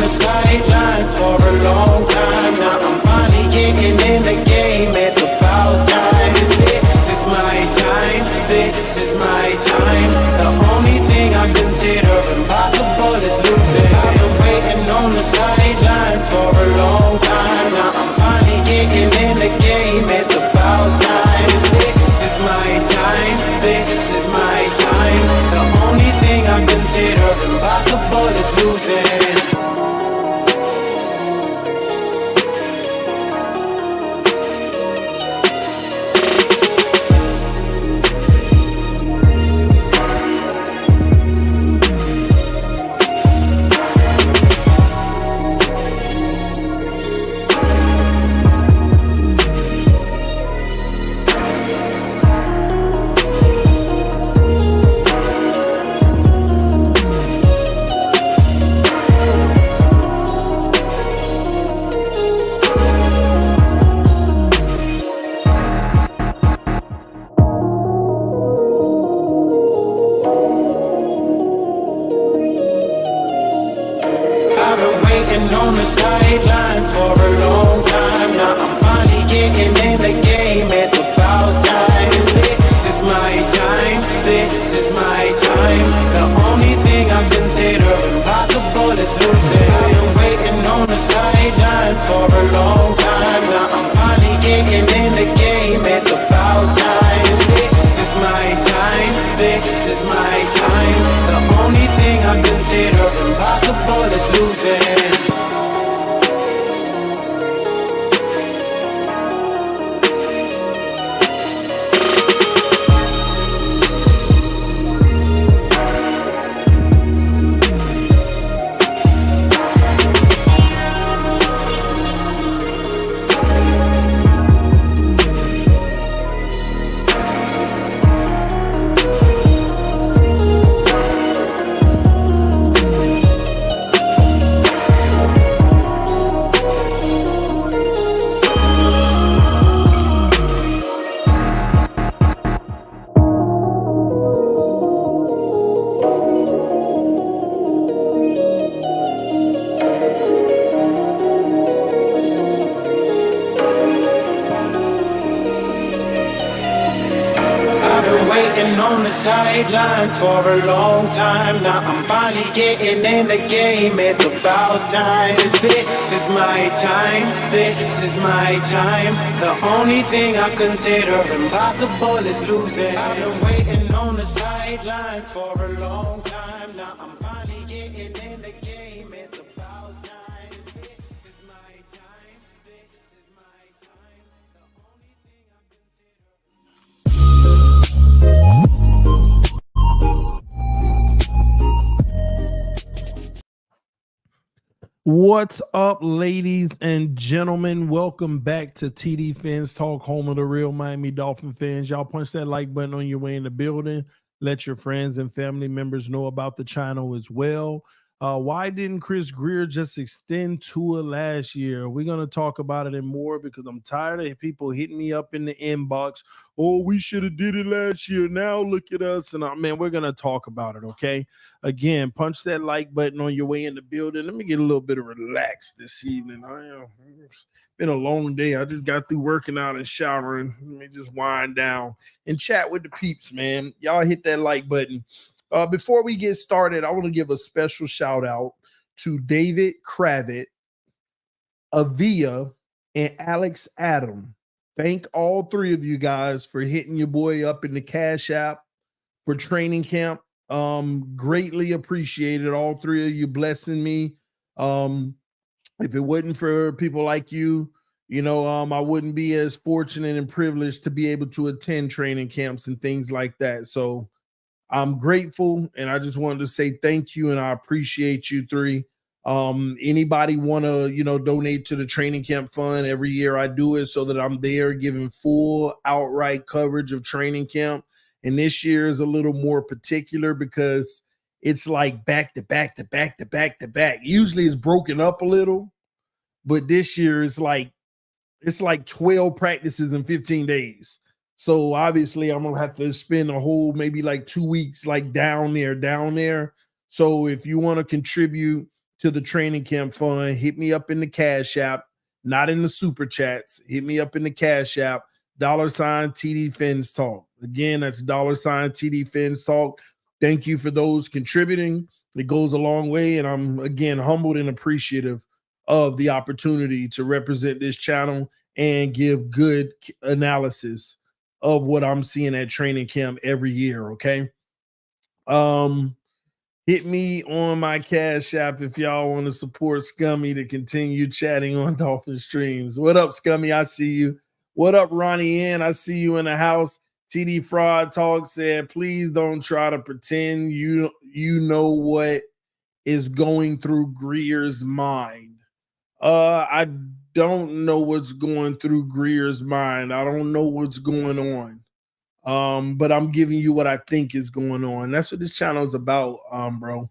the sidelines for a long time. Now I'm finally getting in the game. It's about time. This is my time. This is my time. The only thing I consider impossible is losing. I've been waiting on the sidelines for a long time. Now I'm finally getting in the game. It's about time. This is my time. This is my time. The only thing I consider impossible is losing. On the sidelines for a long time. Now I'm finally getting in the game. It's about time. This is my time. This is my time. The only thing I consider impossible is losing. I've been waiting on the sidelines for a long time. Now I'm finally getting in the game. It's about time. This is my time. This is my time. The only thing I consider impossible is losing. On the sidelines for a long time. Now I'm finally getting in the game. It's about time. This is my time. This is my time. The only thing I consider impossible is losing. I've been waiting on the sidelines for a long time. Now I'm finally getting in the game. It's about time. This is my time. This is my time. The only thing I What's up, ladies and gentlemen? Welcome back to TD Fans Talk, home of the real Miami Dolphin fans. Y'all punch that like button on your way in the building. Let your friends and family members know about the channel as well. Why didn't Chris Grier just extend Tua last year? We're going to talk about it and more because I'm tired of people hitting me up in the inbox. Oh, we should have did it last year. Now look at us. And man, we're going to talk about it, okay? Again, punch that like button on your way in the building. Let me get a little bit of relax this evening. It's been a long day. I just got through working out and showering. Let me just wind down and chat with the peeps, man. Y'all hit that like button. Before we get started, I want to give a special shout out to David Kravitz, Avia, and Alex Adam. Thank all three of you guys for hitting your boy up in the Cash App for training camp. Greatly appreciated. All three of you blessing me. If it wasn't for people like you, I wouldn't be as fortunate and privileged to be able to attend training camps and things like that. So I'm grateful, and I just wanted to say thank you, and I appreciate you three. Anybody want to, donate to the training camp fund? Every year I do it so that I'm there giving full outright coverage of training camp. And this year is a little more particular because it's like back to back to back to back to back. Usually it's broken up a little, but this year it's like 12 practices in 15 days. So obviously I'm gonna have to spend a whole maybe like 2 weeks like down there. So if you want to contribute, to the training camp fund, hit me up in the Cash App, not in the super chats. Hit me up in the Cash App, $ TD Fins Talk. Again, that's $ TD Fins Talk. Thank you for those contributing. It goes a long way, and I'm again humbled and appreciative of the opportunity to represent this channel and give good analysis of what I'm seeing at training camp every year. Okay. Hit me on my Cash App if y'all want to support Scummy to continue chatting on Dolphin streams. What up, Scummy? I see you. What up, Ronnie N? I see you in the house. TD Fraud Talk said, please don't try to pretend you know what is going through Greer's mind. I don't know what's going through Greer's mind. I don't know what's going on. But I'm giving you what I think is going on. That's what this channel is about, bro.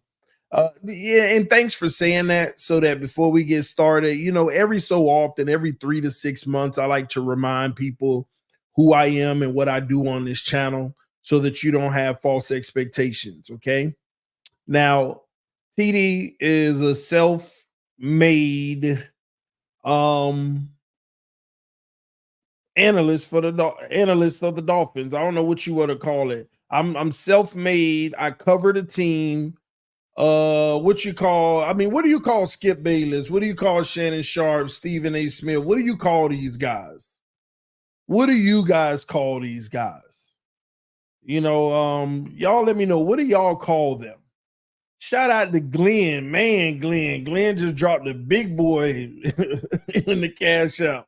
Yeah, and thanks for saying that. So that before we get started, every so often, every 3 to 6 months, I like to remind people who I am and what I do on this channel so that you don't have false expectations. Okay. Now, TD is a self-made analyst of the Dolphins. I don't know what you want to call it. I'm self-made. I cover the team. What do you call Skip Bayless? What do you call Shannon Sharp, Stephen A. Smith? What do you call these guys? What do you guys call these guys? Y'all let me know. What do y'all call them? Shout out to Glenn. Man, Glenn just dropped a big boy in the Cash App.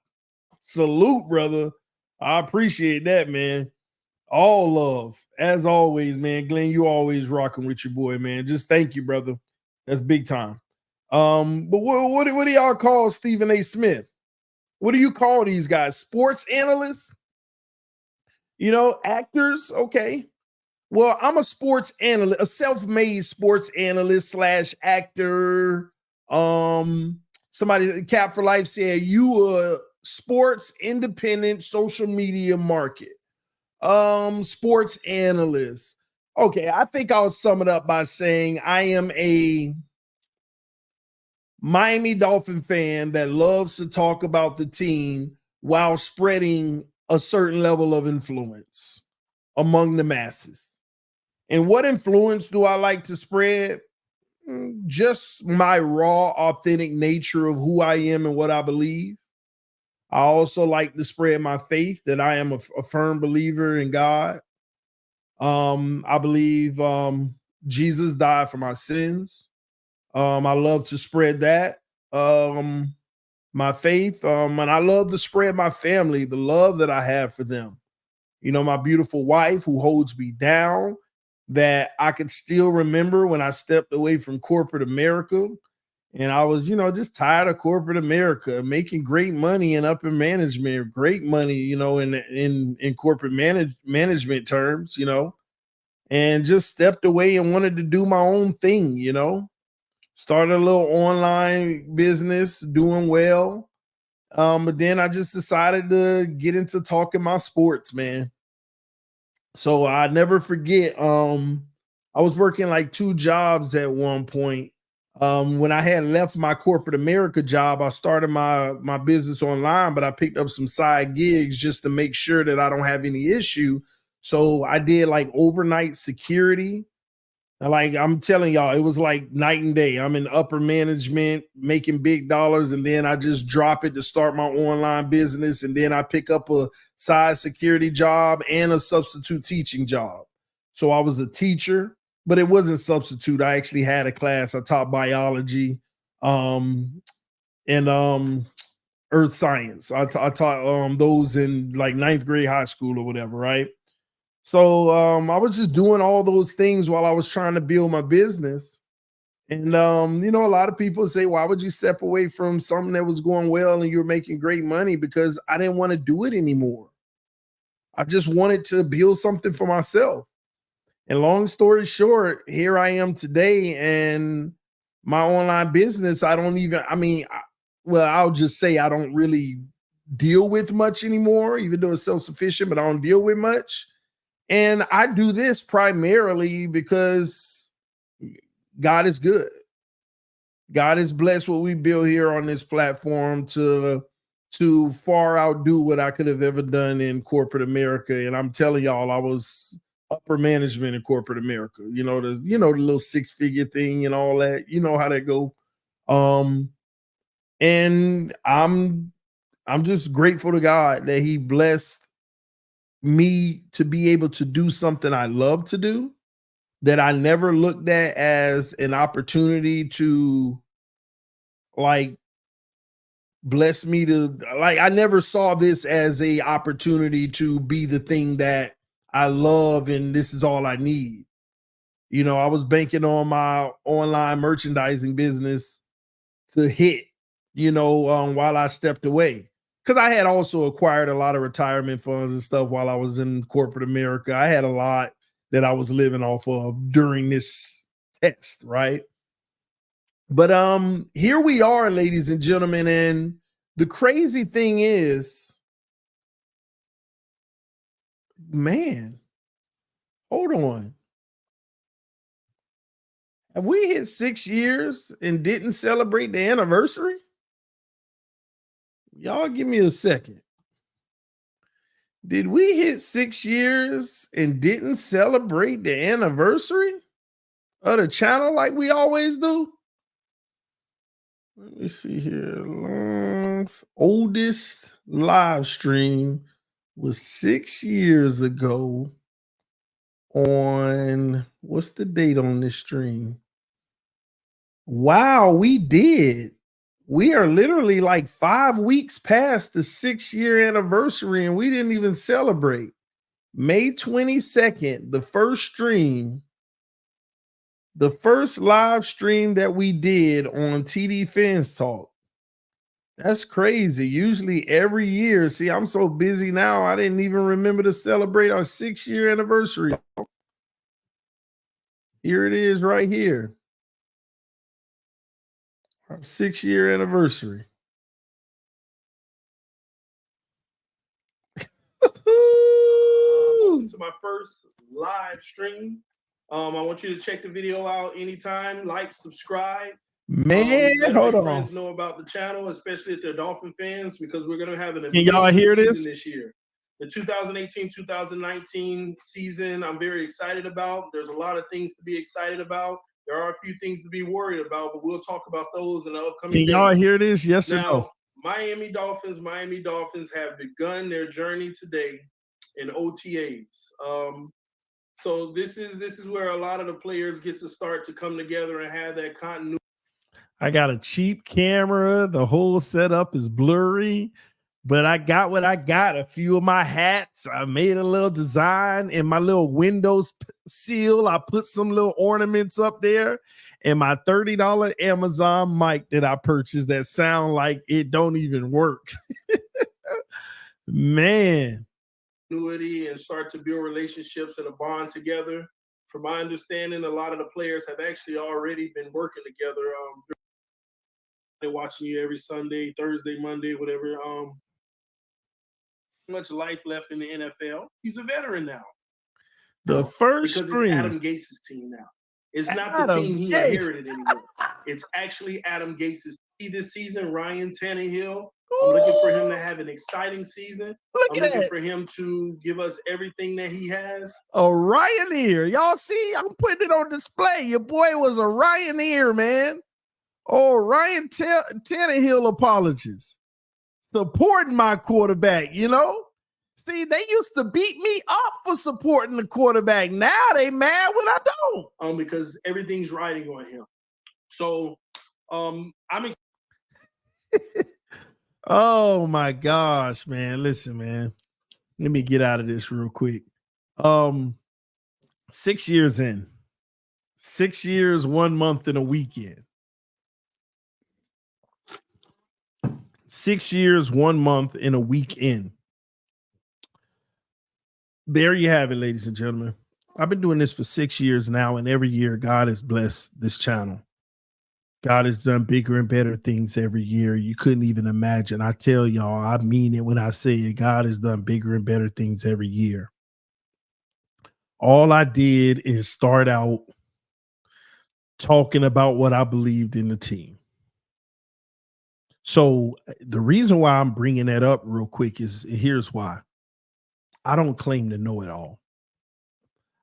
Salute, brother. I appreciate that, man. All love. As always, man. Glenn, you always rocking with your boy, man. Just thank you, brother. That's big time. But what do y'all call Stephen A. Smith? What do you call these guys? Sports analysts? Actors? Okay. Well, I'm a sports analyst, a self-made sports analyst / actor. Somebody, Cap for Life said, you a sports independent social media market. Sports analyst. Okay, I think I'll sum it up by saying I am a Miami Dolphin fan that loves to talk about the team while spreading a certain level of influence among the masses. And what influence do I like to spread? Just my raw, authentic nature of who I am and what I believe. I also like to spread my faith that I am a firm believer in God. I believe Jesus died for my sins. I love to spread that. My faith. And I love to spread my family, the love that I have for them. My beautiful wife who holds me down, that I could still remember when I stepped away from corporate America. And I was, just tired of corporate America, making great money in upper management, great money, in corporate management terms, and just stepped away and wanted to do my own thing, started a little online business, doing well. But then I just decided to get into talking my sports, man. So I never forget. I was working like 2 jobs at one point. When I had left my corporate America job, I started my business online, but I picked up some side gigs just to make sure that I don't have any issue. So I did like overnight security. Like I'm telling y'all, it was like night and day. I'm in upper management making big dollars, and then I just drop it to start my online business, and then I pick up a side security job and a substitute teaching job. So I was a teacher, but it wasn't substitute. I actually had a class. I taught biology and earth science. I taught those in like 9th grade high school or whatever, right? So I was just doing all those things while I was trying to build my business. And, a lot of people say, why would you step away from something that was going well and you were making great money? Because I didn't want to do it anymore. I just wanted to build something for myself. And long story short, here I am today, and my online business, I'll just say I don't really deal with much anymore, even though it's self-sufficient, but I don't deal with much. And I do this primarily because God is good. God has blessed what we build here on this platform to far outdo what I could have ever done in corporate America. And I'm telling y'all, I was upper management in corporate America. The little 6-figure thing and all that. You know how that go. And I'm just grateful to God that He blessed me to be able to do something I love to do, that I never looked at as an opportunity to like bless me to, like, I never saw this as a opportunity to be the thing that I love and this is all I need. I was banking on my online merchandising business to hit, while I stepped away. Because I had also acquired a lot of retirement funds and stuff while I was in corporate America. I had a lot that I was living off of during this test, right? But here we are, ladies and gentlemen, and the crazy thing is, man, hold on. Have we hit 6 years and didn't celebrate the anniversary? Y'all give me a second. Did we hit 6 years and didn't celebrate the anniversary of the channel like we always do? Let me see here. Oldest live stream was 6 years ago on, what's the date on this stream? Wow, we did. We are literally like 5 weeks past the 6-year anniversary and we didn't even celebrate. May 22nd, the first stream, the first live stream that we did on TD Fans Talk. That's crazy. Usually every year, see, I'm so busy now, I didn't even remember to celebrate our 6-year anniversary. Here it is right here. Our 6-year anniversary. Welcome to my first live stream. I want you to check the video out anytime. Like, subscribe. Man, let hold my friends know about the channel, especially if they're Dolphin fans, because we're going to have an amazing season this year. The 2018-2019 season, I'm very excited about. There's a lot of things to be excited about. There are a few things to be worried about, but we'll talk about those in the upcoming days. Can y'all hear this? Yes or no? Miami Dolphins have begun their journey today in OTAs. So this is where a lot of the players get to start to come together and have that continuity. I got a cheap camera. The whole setup is blurry, but I got what I got. A few of my hats. I made a little design in my little Windows seal. I put some little ornaments up there, and my $30 Amazon mic that I purchased that sound like it don't even work. Man. And start to build relationships and a bond together. From my understanding, a lot of the players have actually already been working together. They're watching you every Sunday, Thursday, Monday, whatever. Much life left in the NFL. He's a veteran now. The first because stream. It's Adam Gase's team now. It's not the team he inherited anymore. It's actually Adam Gase's team this season. Ryan Tannehill. I'm looking for him to have an exciting season. I'm looking for him to give us everything that he has. A Ryaneer. Y'all see? I'm putting it on display. Your boy was a Ryaneer, man. Oh, Ryan Tannehill apologies. Supporting my quarterback, See, they used to beat me up for supporting the quarterback. Now they mad when I don't. Because everything's riding on him. So I'm oh my gosh, man. Listen, man. Let me get out of this real quick. 6 years in. 6 years, 1 month, and a weekend. 6 years, 1 month, and a weekend. There you have it, ladies and gentlemen. I've been doing this for 6 years now, and every year God has blessed this channel. God has done bigger and better things every year. You couldn't even imagine. I tell y'all, I mean it when I say it. God has done bigger and better things every year. All I did is start out talking about what I believed in the team. So the reason why I'm bringing that up real quick is here's why. I don't claim to know it all.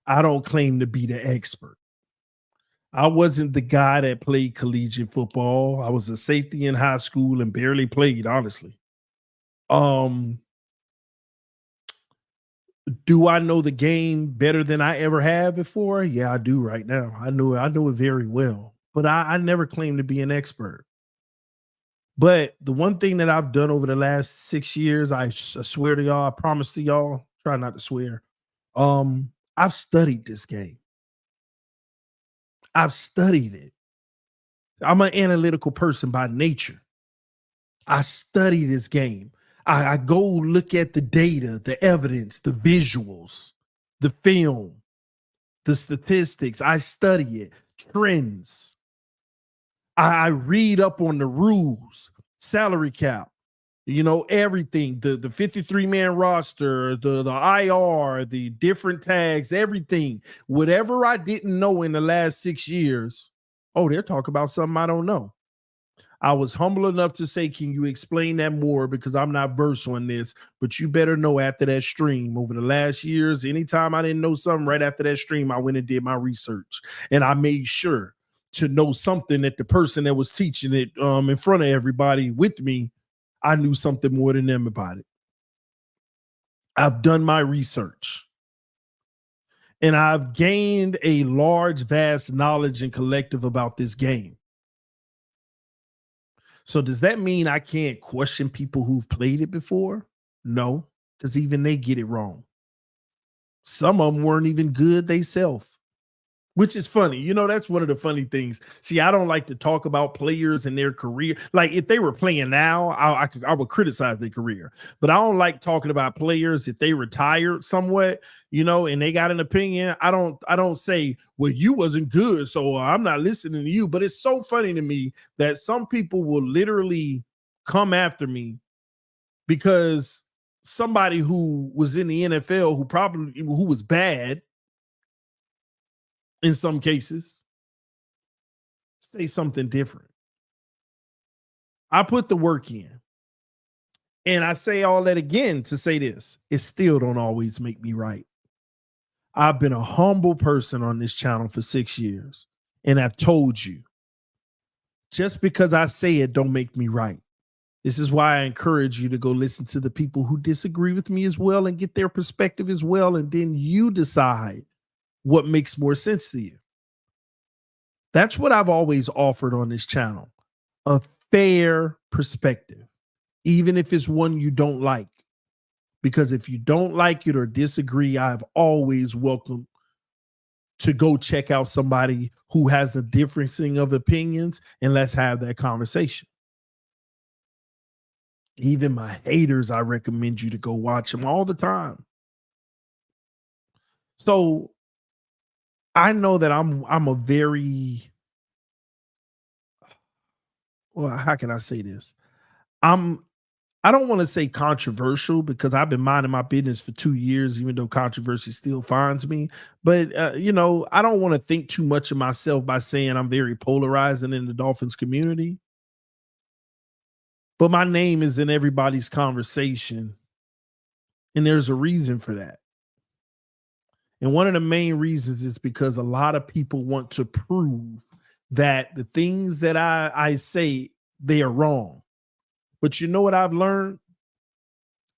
I don't claim to be the expert. I wasn't the guy that played collegiate football. I was a safety in high school and barely played, honestly. Um, do I know the game better than I ever have before? Yeah, I do right now. I know it very well. But I never claimed to be an expert. But the one thing that I've done over the last 6 years, I swear to y'all, I promise to y'all, try not to swear. I've studied this game. I've studied it. I'm an analytical person by nature. I study this game. I go look at the data, the evidence, the visuals, the film, the statistics. I study it, trends. I read up on the rules, salary cap, everything, the 53-man roster, the IR, the different tags, everything. Whatever I didn't know in the last 6 years, they're talking about something I don't know. I was humble enough to say, can you explain that more? Because I'm not versed on this, but you better know after that stream over the last years, anytime I didn't know something right after that stream, I went and did my research and I made sure to know something that the person that was teaching it in front of everybody with me, I knew something more than them about it. I've done my research and I've gained a large, vast knowledge and collective about this game. So does that mean I can't question people who've played it before? No, because even they get it wrong. Some of them weren't even good themselves, which is funny. That's one of the funny things. See, I don't like to talk about players and their career. Like if they were playing now, I would criticize their career. But I don't like talking about players if they retired somewhat, and they got an opinion. I don't say, well, you wasn't good, so I'm not listening to you. But it's so funny to me that some people will literally come after me because somebody who was in the NFL who was bad in some cases, say something different. I put the work in. And I say all that again to say this. It still don't always make me right. I've been a humble person on this channel for 6 years. And I've told you, just because I say it don't make me right. This is why I encourage you to go listen to the people who disagree with me as well and get their perspective as well. And then you decide what makes more sense to you. That's what I've always offered on this channel, a fair perspective, even if it's one you don't like. Because if you don't like it or disagree, I've always welcomed to go check out somebody who has a differencing of opinions and let's have that conversation. Even my haters, I recommend you to go watch them all the time. So I know that I'm a very, well, how can I say this? I don't want to say controversial because I've been minding my business for 2 years, even though controversy still finds me. But, I don't want to think too much of myself by saying I'm very polarizing in the Dolphins community. But my name is in everybody's conversation. And there's a reason for that. And one of the main reasons is because a lot of people want to prove that the things that I say, they are wrong. But you know what I've learned?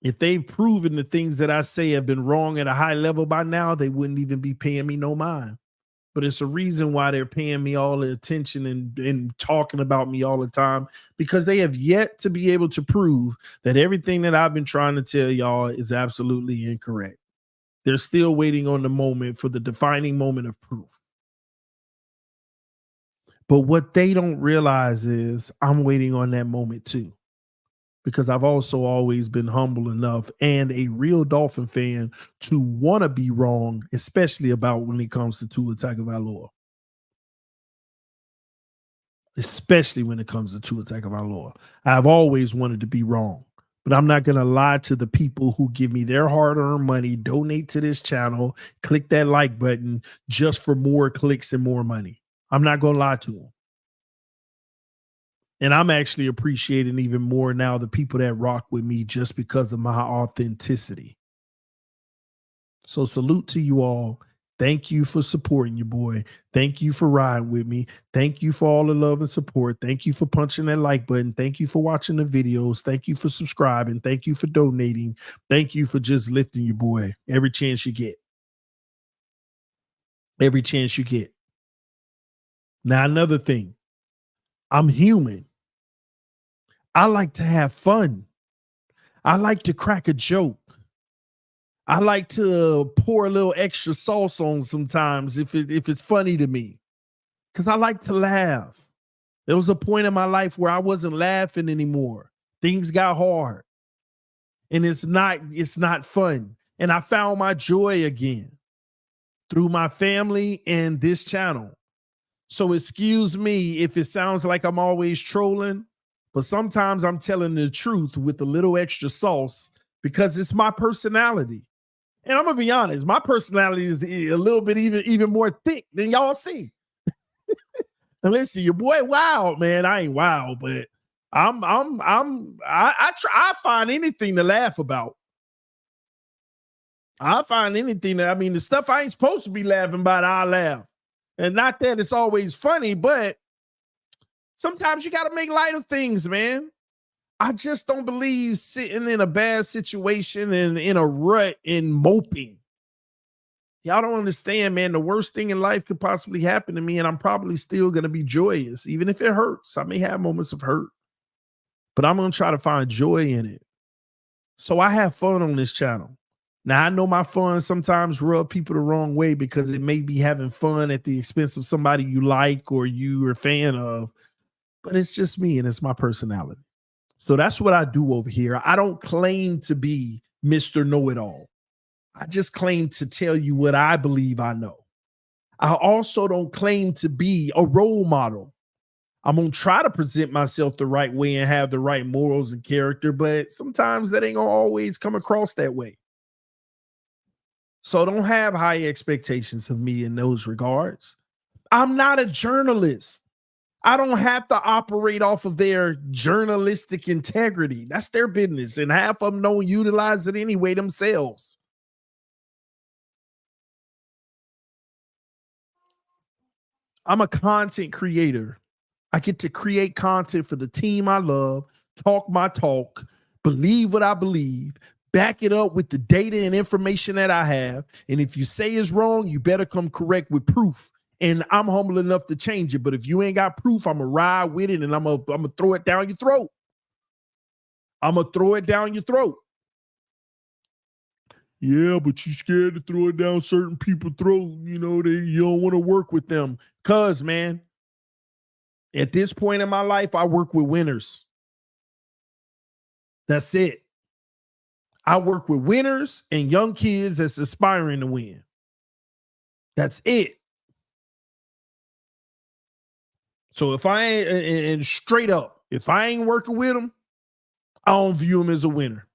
If they've proven the things that I say have been wrong at a high level by now, they wouldn't even be paying me no mind. But it's a reason why they're paying me all the attention and talking about me all the time, because they have yet to be able to prove that everything that I've been trying to tell y'all is absolutely incorrect. They're still waiting on the moment for the defining moment of proof. But what they don't realize is I'm waiting on that moment too. Because I've also always been humble enough and a real Dolphin fan to want to be wrong, especially about when it comes to Tua Tagovailoa. Especially when it comes to Tua Tagovailoa. I've always wanted to be wrong, but I'm not going to lie to the people who give me their hard-earned money, donate to this channel, click that like button just for more clicks and more money. I'm not going to lie to them. And I'm actually appreciating even more now the people that rock with me just because of my authenticity. So salute to you all. Thank you for supporting your boy. Thank you for riding with me. Thank you for all the love and support. Thank you for punching that like button. Thank you for watching the videos. Thank you for subscribing. Thank you for donating. Thank you for just lifting your boy every chance you get. Every chance you get. Now, another thing, I'm human. I like to have fun. I like to crack a joke. I like to pour a little extra sauce on sometimes if it's funny to me, because I like to laugh. There was a point in my life where I wasn't laughing anymore. Things got hard, and it's not fun. And I found my joy again through my family and this channel. So excuse me if it sounds like I'm always trolling, but sometimes I'm telling the truth with a little extra sauce because it's my personality. And I'm gonna be honest, my personality is a little bit even more thick than y'all see. And listen, your boy wild, man. I ain't wild, but I find anything to laugh about. I find anything that, I mean, the stuff I ain't supposed to be laughing about, I laugh. And not that it's always funny, but sometimes you got to make light of things, man. I just don't believe sitting in a bad situation and in a rut and moping. Y'all don't understand, man. The worst thing in life could possibly happen to me, and I'm probably still going to be joyous, even if it hurts. I may have moments of hurt, but I'm going to try to find joy in it. So I have fun on this channel. Now, I know my fun sometimes rub people the wrong way because it may be having fun at the expense of somebody you like or you are a fan of, but it's just me and it's my personality. So that's what I do over here. I don't claim to be Mr. Know-It-All. I just claim to tell you what I believe I know. I also don't claim to be a role model. I'm going to try to present myself the right way and have the right morals and character, but sometimes that ain't going to always come across that way. So don't have high expectations of me in those regards. I'm not a journalist. I don't have to operate off of their journalistic integrity. That's their business. And half of them don't utilize it anyway themselves. I'm a content creator. I get to create content for the team I love, talk my talk, believe what I believe, back it up with the data and information that I have. And if you say it's wrong, you better come correct with proof. And I'm humble enough to change it. But if you ain't got proof, I'm going to ride with it and I'm going to throw it down your throat. I'm going to throw it down your throat. Yeah, but you scared to throw it down certain people's throat. You know, you don't want to work with them. Cause, man, at this point in my life, I work with winners. That's it. I work with winners and young kids that's aspiring to win. That's it. So if I ain't, and straight up, if I ain't working with them, I don't view them as a winner.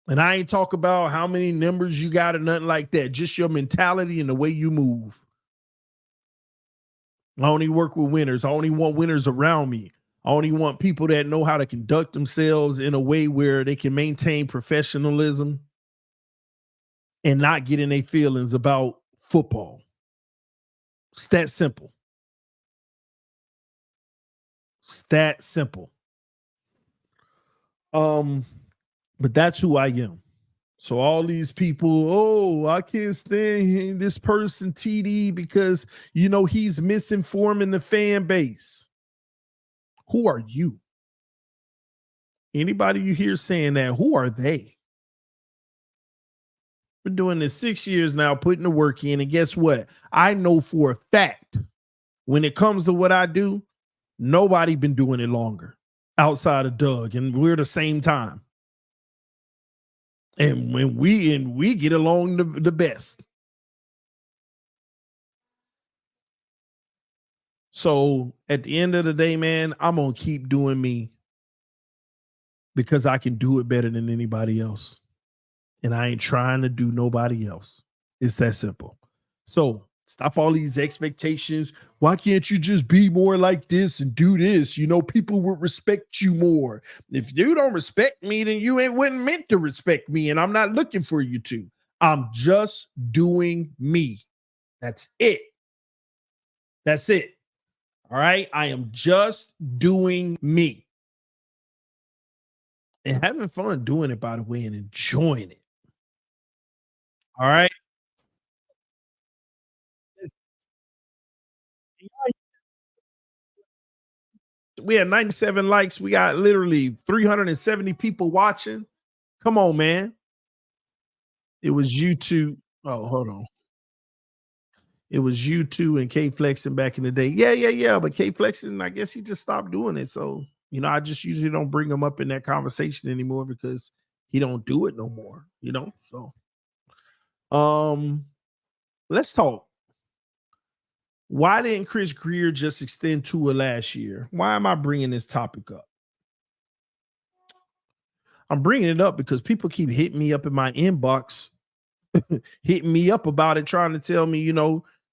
And I ain't talk about how many numbers you got or nothing like that. Just your mentality and the way you move. I only work with winners. I only want winners around me. I only want people that know how to conduct themselves in a way where they can maintain professionalism and not get in their feelings about football. It's that simple. It's that simple. But that's who I am. So all these people, oh, I can't stand this person, TD, because, you know, he's misinforming the fan base. Who are you? Anybody you hear saying that, who are they? Been doing this 6 years now, putting the work in. And guess what? I know for a fact, when it comes to what I do, nobody been doing it longer outside of Doug. And we're the same time. And when we get along the best. So at the end of the day, man, I'm going to keep doing me because I can do it better than anybody else. And I ain't trying to do nobody else. It's that simple. So Stop all these expectations. Why can't you just be more like this and do this? You know, people would respect you more. If you don't respect me, then you wasn't meant to respect me, and I'm not looking for you to. I'm just doing me. That's it. That's it. All right. I am just doing me and having fun doing it, by the way, and enjoying it. All right. We had 97 likes. We got literally 370 people watching. Come on, man. It was you two. Oh, hold on. It was you two and K Flexing back in the day. Yeah. But K Flexing, I guess he just stopped doing it. So, I just usually don't bring him up in that conversation anymore because he don't do it no more. So let's talk. Why didn't Chris Grier just extend Tua last year? Why am I bringing this topic up? I'm bringing it up because people keep hitting me up in my inbox, hitting me up about it, trying to tell me,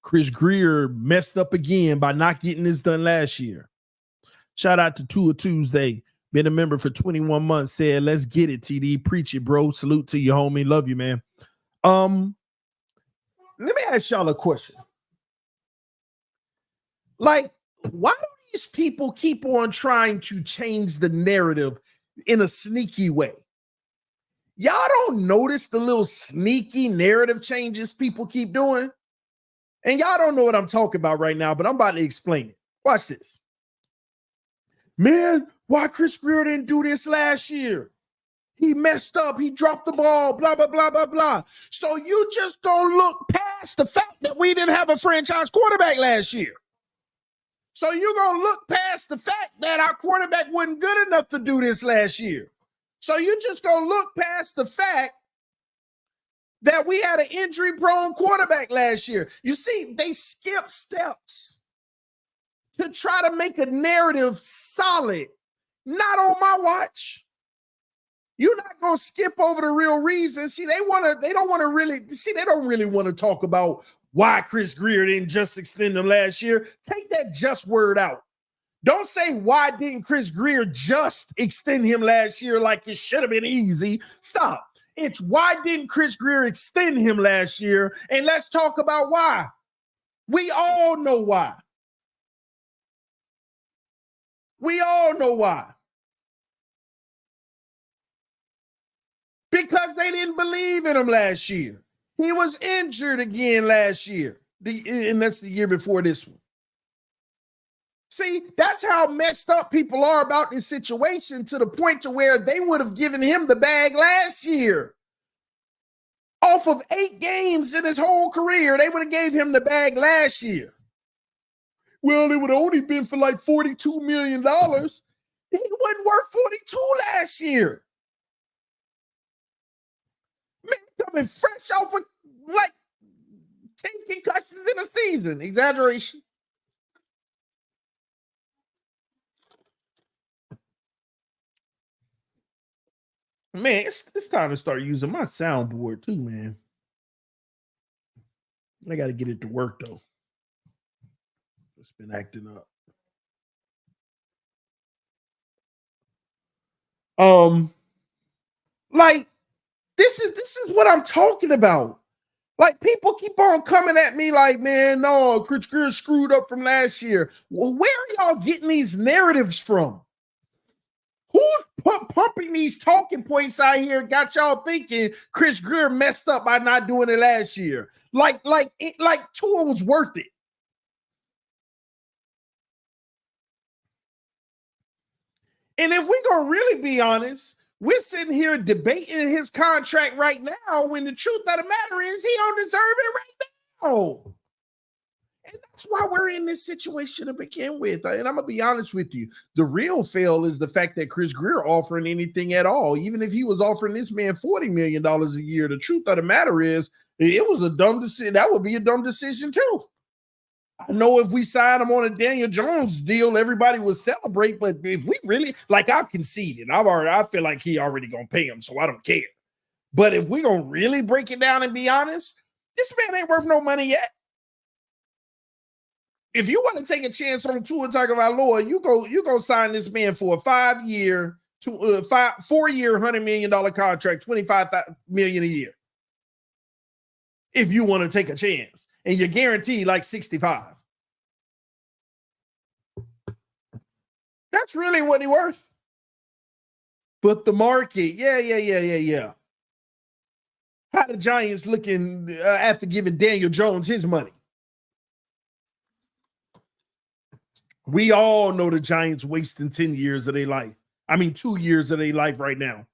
Chris Grier messed up again by not getting this done last year. Shout out to Tua Tuesday. Been a member for 21 months. Said, let's get it, TD. Preach it, bro. Salute to you, homie. Love you, man. Let me ask y'all a question. Like, why do these people keep on trying to change the narrative in a sneaky way? Y'all don't notice the little sneaky narrative changes people keep doing? And y'all don't know what I'm talking about right now, but I'm about to explain it. Watch this. Man, why Chris Grier didn't do this last year? He messed up. He dropped the ball, blah, blah, blah, blah, blah. So you just gonna look past the fact that we didn't have a franchise quarterback last year. So you're going to look past the fact that our quarterback wasn't good enough to do this last year. So you're just going to look past the fact that we had an injury-prone quarterback last year. You see, they skip steps to try to make a narrative solid. Not on my watch. You're not going to skip over the real reason. See, they don't really want to talk about why Chris Grier didn't just extend him last year. Take that just word out. Don't say, why didn't Chris Grier just extend him last year like it should have been easy. Stop. It's why didn't Chris Grier extend him last year? And let's talk about why. We all know why. We all know why. Because they didn't believe in him last year. He was injured again last year, and that's the year before this one. See, that's how messed up people are about this situation, to the point to where they would have given him the bag last year. Off of 8 games in his whole career, they would have gave him the bag last year. Well, it would have only been for like $42 million. He wasn't worth 42 last year. Man, coming fresh off of like 10 concussions in a season. Exaggeration. Man, it's time to start using my soundboard too, man. I got to get it to work though. It's been acting up. Like this is what I'm talking about. Like, people keep on coming at me like, man, no, Chris Grier screwed up from last year. Well, where are y'all getting these narratives from? Who's pumping these talking points out here got y'all thinking Chris Grier messed up by not doing it last year? Like Tua was worth it. And if we're going to really be honest, we're sitting here debating his contract right now when the truth of the matter is he don't deserve it right now. And that's why we're in this situation to begin with. And I'm going to be honest with you. The real fail is the fact that Chris Grier offering anything at all. Even if he was offering this man $40 million a year, the truth of the matter is it was a dumb decision. That would be a dumb decision too. I know if we sign him on a Daniel Jones deal, everybody would celebrate. But if we really, like, I've conceded, I feel like he already gonna pay him, so I don't care. But if we're gonna really break it down and be honest, this man ain't worth no money yet. If you want to take a chance on Tua Tagovailoa, you go sign this man for a 4-year, $100 million contract, $25 million a year. If you want to take a chance, and you're guaranteed like 65. That's really what he's worth. But the market, yeah. How the Giants looking after giving Daniel Jones his money? We all know the Giants wasting 10 years of their life. 2 years of their life right now.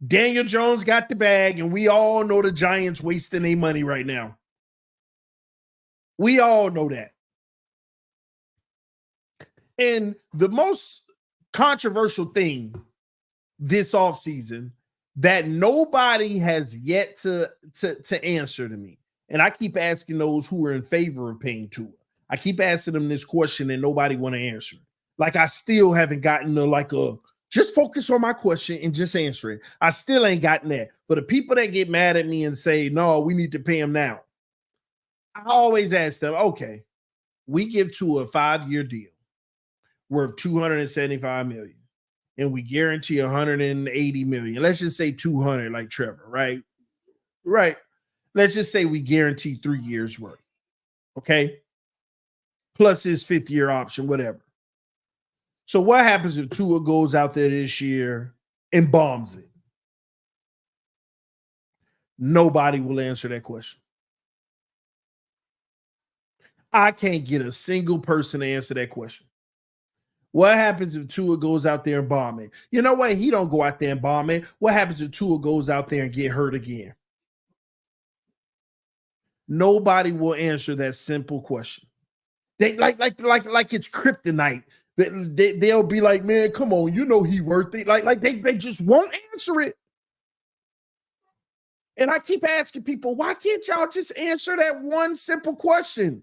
Daniel Jones got the bag, and we all know the Giants wasting their money right now. We all know that. And the most controversial thing this offseason that nobody has yet to answer to me, and I keep asking those who are in favor of paying Tua. I keep asking them this question and nobody want to answer it. Like I still haven't gotten just focus on my question and just answer it. I still ain't gotten that. For the people that get mad at me and say, no, we need to pay him now. I always ask them, okay, we give Tua a 5-year deal worth $275 million and we guarantee $180 million. Let's just say 200 like Trevor, right? Right. Let's just say we guarantee 3 years worth. Okay. Plus his 5th-year option, whatever. So what happens if Tua goes out there this year and bombs it? Nobody will answer that question. I can't get a single person to answer that question. What happens if Tua goes out there and bomb it? You know what? He don't go out there and bomb it. What happens if Tua goes out there and get hurt again? Nobody will answer that simple question. They like it's kryptonite. They'll be like, man, come on, you know he worth it. Like they just won't answer it. And I keep asking people, why can't y'all just answer that one simple question?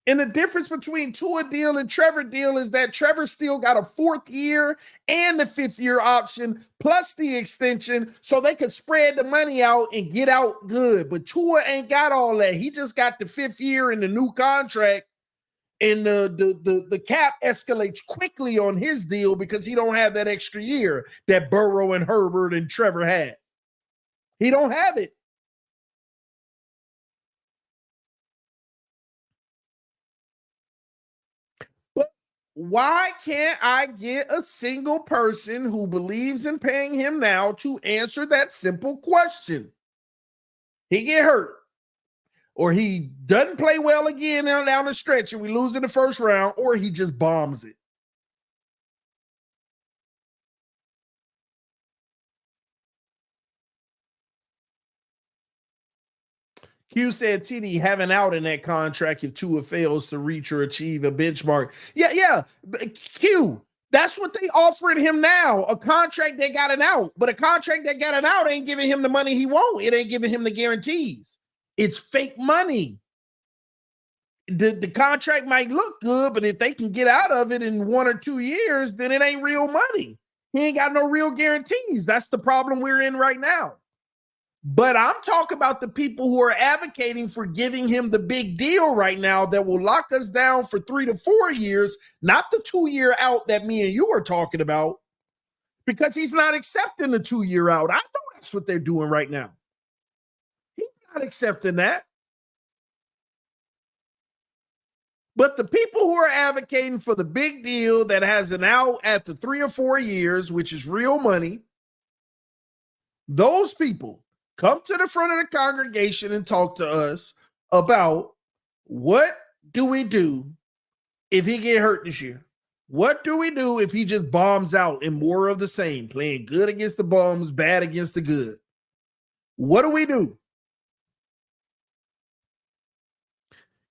And the difference between Tua deal and Trevor deal is that Trevor still got a 4th year and the 5th-year option plus the extension so they could spread the money out and get out good. But Tua ain't got all that. He just got the 5th year and the new contract, and the cap escalates quickly on his deal because he don't have that extra year that Burrow and Herbert and Trevor had. He don't have it. Why can't I get a single person who believes in paying him now to answer that simple question? He get hurt, or he doesn't play well again down the stretch and we lose in the first round, or he just bombs it. Q said TD having out in that contract if Tua fails to reach or achieve a benchmark. Yeah. Q, that's what they offered him now. A contract that got an out. But a contract that got an out ain't giving him the money he wants. It ain't giving him the guarantees. It's fake money. The contract might look good, but if they can get out of it in 1 or 2 years, then it ain't real money. He ain't got no real guarantees. That's the problem we're in right now. But I'm talking about the people who are advocating for giving him the big deal right now that will lock us down for 3 to 4 years, not the 2-year out that me and you are talking about, because he's not accepting the 2-year out. I know that's what they're doing right now. He's not accepting that. But the people who are advocating for the big deal that has an out at the 3 or 4 years, which is real money, those people come to the front of the congregation and talk to us about what do we do if he get hurt this year? What do we do if he just bombs out and more of the same, playing good against the bums, bad against the good? What do we do?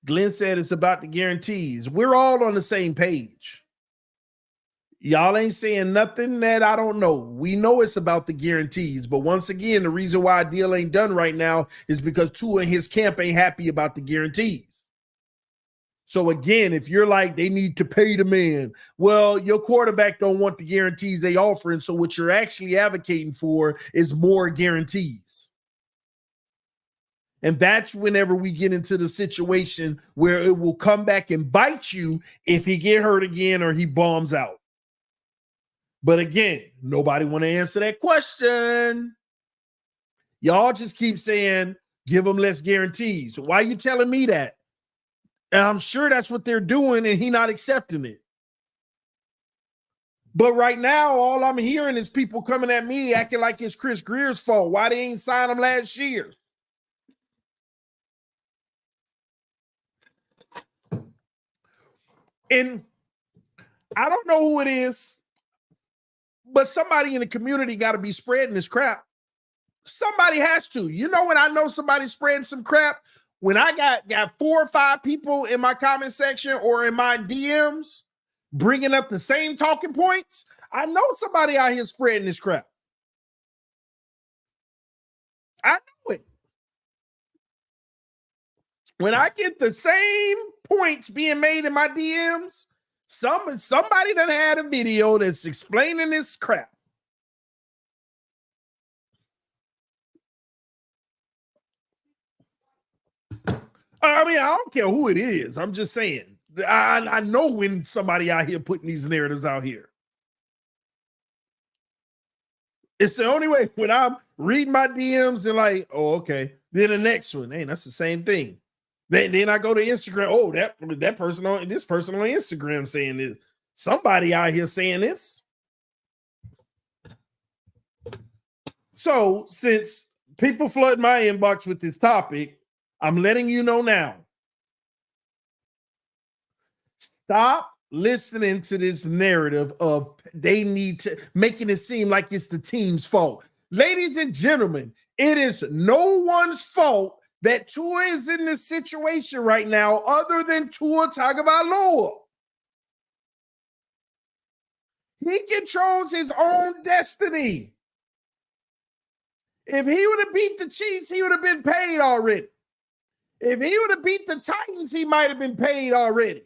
Glenn said it's about the guarantees. We're all on the same page. Y'all ain't saying nothing that I don't know. We know it's about the guarantees. But once again, the reason why a deal ain't done right now is because Tua and his camp ain't happy about the guarantees. So again, if you're like, they need to pay the man, well, your quarterback don't want the guarantees they offering. So what you're actually advocating for is more guarantees. And that's whenever we get into the situation where it will come back and bite you if he get hurt again or he bombs out. But again, nobody want to answer that question. Y'all just keep saying, give him less guarantees. Why are you telling me that? And I'm sure that's what they're doing and he not accepting it. But right now, all I'm hearing is people coming at me acting like it's Chris Grier's fault. Why they ain't signed him last year? And I don't know who it is, but somebody in the community got to be spreading this crap. Somebody has to. You know when I know somebody's spreading some crap? When I got 4 or 5 people in my comment section or in my DMs bringing up the same talking points, I know somebody out here spreading this crap. I know it. When I get the same points being made in my DMs, somebody done had a video that's explaining this crap. I mean, I don't care who it is. I'm just saying. I know when somebody out here putting these narratives out here. It's the only way when I'm reading my DMs and like, oh, okay. Then the next one, hey, that's the same thing. Then I go to Instagram. Oh, that person on this person on Instagram saying this. Somebody out here saying this. So since people flood my inbox with this topic, I'm letting you know now. Stop listening to this narrative of they need to making it seem like it's the team's fault. Ladies and gentlemen, it is no one's fault that Tua is in this situation right now other than Tua Tagovailoa. He controls his own destiny. If he would have beat the Chiefs, he would have been paid already. If he would have beat the Titans, he might have been paid already.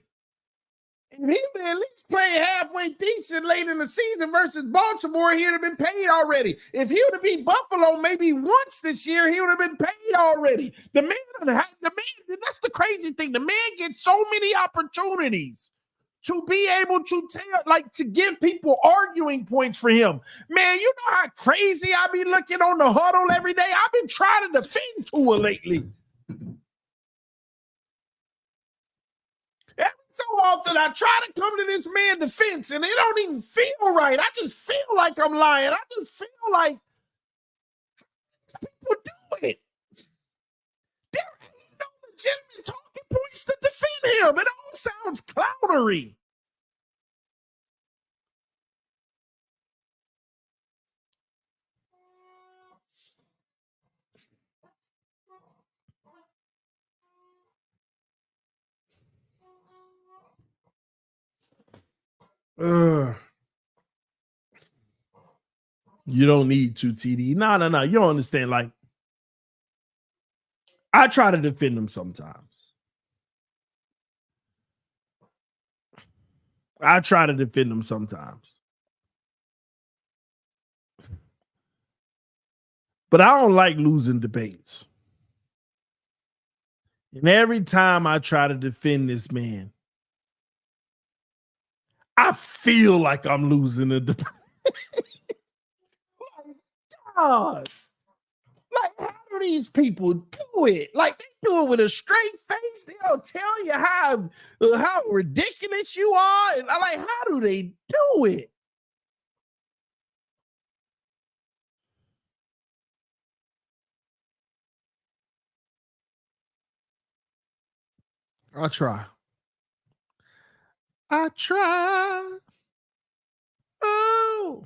If he would at least play halfway decent late in the season versus Baltimore, he would have been paid already. If he would have beat Buffalo maybe once this year, he would have been paid already. The man, that's the crazy thing. The man gets so many opportunities to be able to to give people arguing points for him. Man, you know how crazy I be looking on the huddle every day? I've been trying to defend Tua lately. So often I try to come to this man's defense and it don't even feel right. I just feel like I'm lying. I just feel like people do it. There ain't no legitimate talking points to defend him. It all sounds clownery. You don't need to, TD. No. You don't understand. Like, I try to defend them sometimes. But I don't like losing debates. And every time I try to defend this man, I feel like I'm losing the debate. God. Like, how do these people do it? Like, they do it with a straight face. They'll tell you how ridiculous you are. And I'm like, how do they do it? I try. Oh.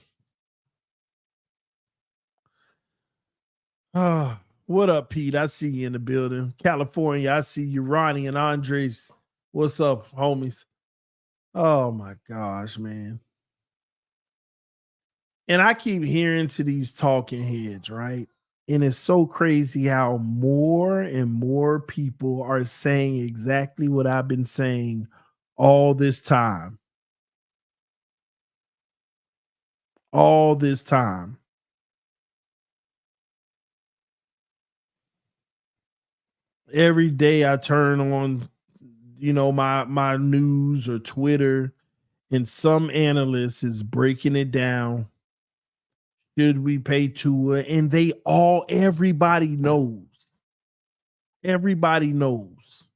Oh, what up, Pete? I see you in the building. California, I see you, Ronnie and Andres. What's up, homies? Oh my gosh, man. And I keep hearing to these talking heads, right? And it's so crazy how more and more people are saying exactly what I've been saying all this time. All this time. Every day I turn on, my news or Twitter, and some analyst is breaking it down. Should we pay Tua? And everybody knows. Everybody knows.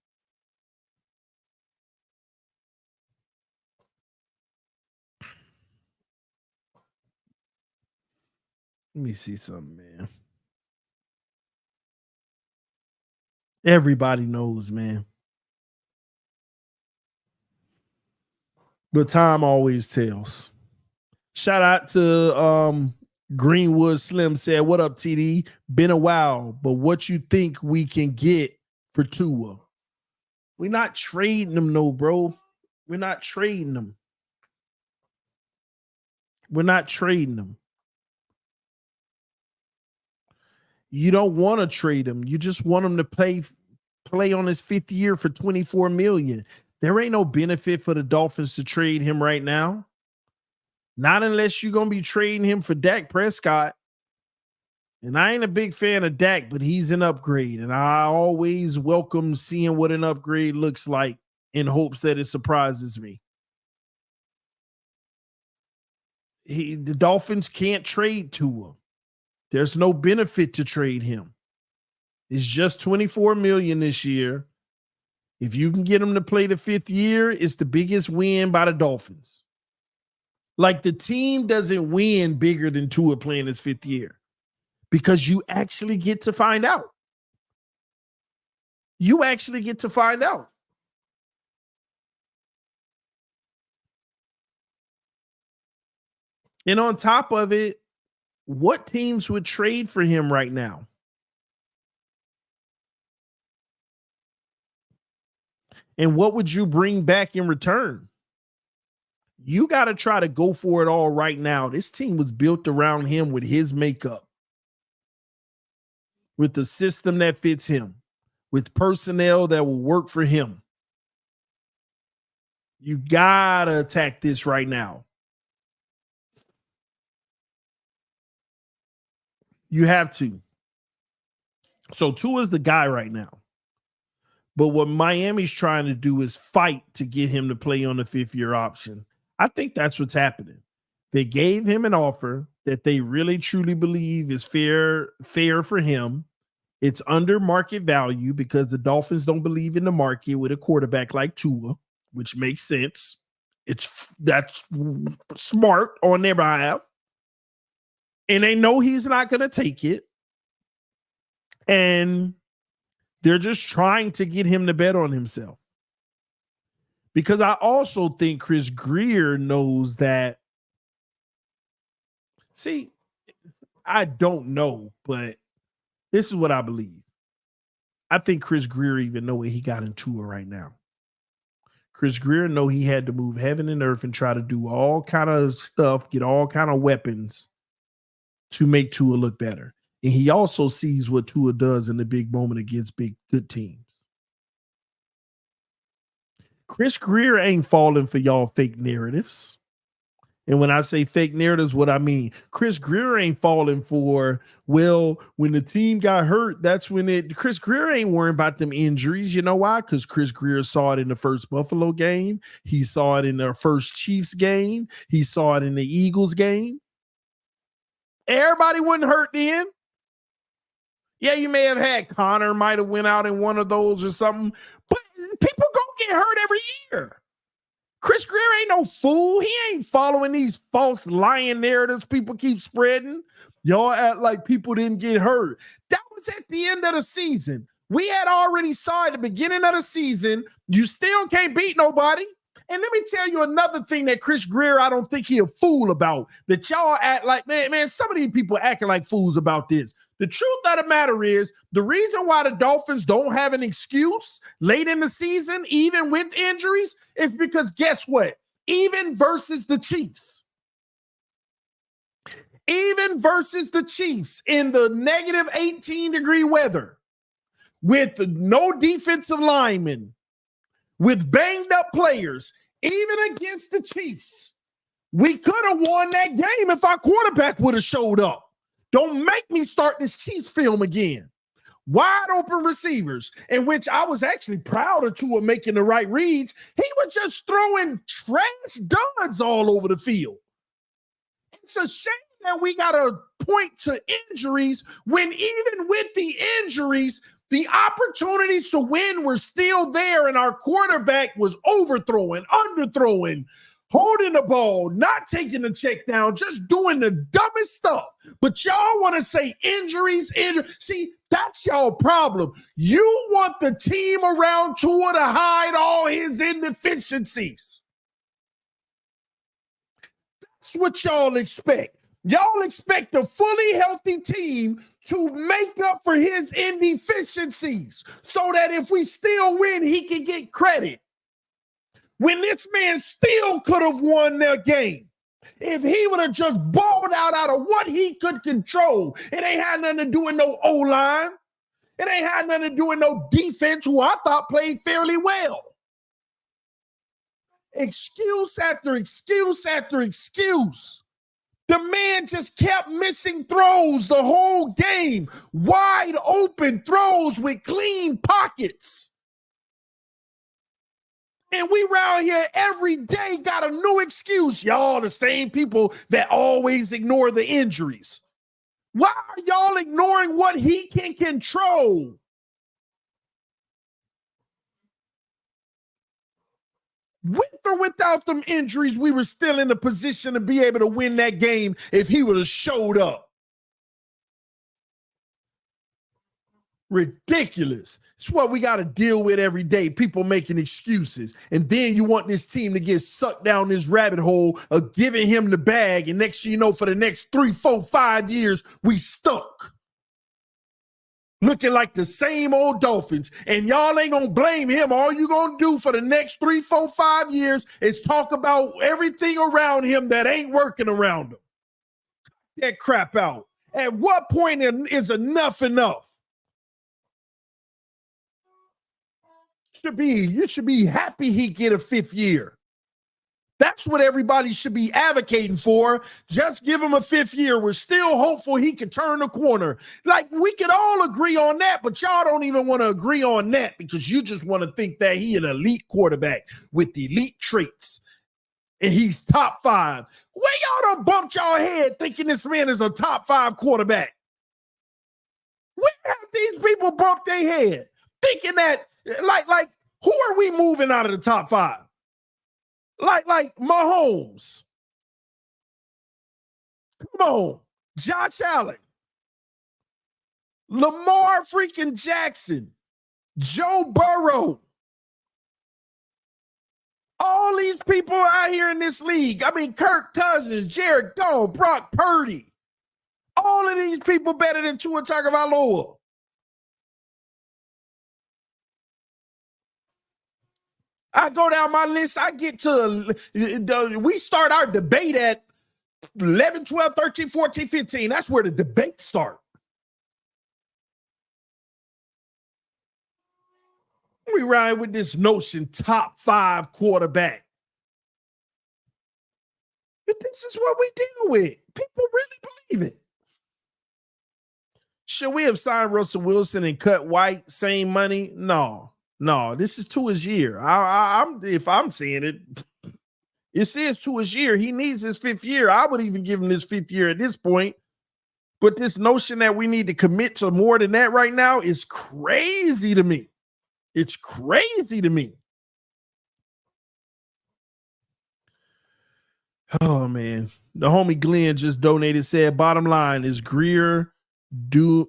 Let me see something, man. Everybody knows, man. But time always tells. Shout out to Greenwood Slim said, "What up, TD? Been a while, but what you think we can get for Tua?" We're not trading them, no, bro. We're not trading them. We're not trading them. You don't want to trade him. You just want him to play on his 5th year for $24 million. There ain't no benefit for the Dolphins to trade him right now. Not unless you're going to be trading him for Dak Prescott. And I ain't a big fan of Dak, but he's an upgrade. And I always welcome seeing what an upgrade looks like in hopes that it surprises me. The Dolphins can't trade Tua. There's no benefit to trade him. It's just $24 million this year. If you can get him to play the 5th year, it's the biggest win by the Dolphins. Like, the team doesn't win bigger than Tua playing his 5th year because you actually get to find out. You actually get to find out. And on top of it, what teams would trade for him right now? And what would you bring back in return? You got to try to go for it all right now. This team was built around him with his makeup, with the system that fits him, with personnel that will work for him. You got to attack this right now. You have to. So Tua's the guy right now. But what Miami's trying to do is fight to get him to play on the 5th year option. I think that's what's happening. They gave him an offer that they really truly believe is fair for him. It's under market value because the Dolphins don't believe in the market with a quarterback like Tua, which makes sense. That's smart on their behalf. And they know he's not going to take it. And they're just trying to get him to bet on himself. Because I also think Chris Grier knows that. See, I don't know, but this is what I believe. I think Chris Grier even know what he got into right now. Chris Grier know he had to move heaven and earth and try to do all kind of stuff, get all kind of weapons to make Tua look better. And he also sees what Tua does in the big moment against good teams. Chris Grier ain't falling for y'all fake narratives. And when I say fake narratives, what I mean, Chris Grier ain't falling for, well, when the team got hurt, that's when Chris Grier ain't worrying about them injuries. You know why? Because Chris Grier saw it in the first Buffalo game. He saw it in the first Chiefs game. He saw it in the Eagles game. Everybody wasn't hurt then. Yeah, you may have had Connor might have went out in one of those or something, but people go get hurt every year. Chris Grier ain't no fool. He ain't following these false lying narratives people keep spreading. Y'all act like people didn't get hurt. That was at the end of the season. We had already saw at the beginning of the season, you still can't beat nobody. And let me tell you another thing that Chris Grier, I don't think he a fool about, that y'all act like, man, some of these people acting like fools about this. The truth of the matter is, the reason why the Dolphins don't have an excuse late in the season, even with injuries, is because guess what? Even versus the Chiefs, even versus the Chiefs in the negative 18-degree weather, with no defensive linemen, with banged up players, even against the Chiefs, we could have won that game if our quarterback would have showed up. Don't make me start this Chiefs film again. Wide open receivers, in which I was actually proud of Tua making the right reads. He was just throwing trash duds all over the field. It's a shame that we got to point to injuries when even with the injuries, the opportunities to win were still there, and our quarterback was overthrowing, underthrowing, holding the ball, not taking the check down, just doing the dumbest stuff. But y'all want to say injuries. See, that's y'all problem. You want the team around Tua to hide all his inefficiencies. That's what y'all expect. Y'all expect a fully healthy team to make up for his inefficiencies so that if we still win, he can get credit. When this man still could have won their game. If he would have just balled out of what he could control. It ain't had nothing to do with no O-line. It ain't had nothing to do with no defense, who I thought played fairly well. Excuse after excuse after excuse. The man just kept missing throws the whole game. Wide open throws with clean pockets. And we around here every day got a new excuse. Y'all the same people that always ignore the injuries. Why are y'all ignoring what he can control? With or without them injuries, we were still in a position to be able to win that game if he would have showed up. Ridiculous. It's what we got to deal with every day. People making excuses. And then you want this team to get sucked down this rabbit hole of giving him the bag. And next thing you know, for the next 3, 4, 5 years, we stuck. Looking like the same old Dolphins. And y'all ain't going to blame him. All you going to do for the next 3, 4, 5 years is talk about everything around him that ain't working around him. That crap out. At what point is enough enough? You should be happy he get a 5th year. That's what everybody should be advocating for. Just give him a 5th year. We're still hopeful he can turn the corner. Like, we could all agree on that, but y'all don't even want to agree on that because you just want to think that he an elite quarterback with elite traits and he's top 5. Where y'all done bumped y'all head thinking this man is a top 5 quarterback? Where have these people bumped their head thinking that like who are we moving out of the top 5? Like Mahomes. Come on. Josh Allen. Lamar freaking Jackson. Joe Burrow. All these people out here in this league. I mean, Kirk Cousins, Jared Goff, Brock Purdy. All of these people better than Tua Tagovailoa. I go down my list. I get to, we start our debate at 11, 12, 13, 14, 15. That's where the debates start. We ride with this notion, top 5 quarterback. But this is what we deal with. People really believe it. Should we have signed Russell Wilson and cut White, same money? No, this is Tua's year. If I'm saying it, it says Tua's year. He needs his 5th year. I would even give him his 5th year at this point. But this notion that we need to commit to more than that right now is crazy to me. It's crazy to me. Oh, man. The homie Glenn just donated, said, bottom line is Greer do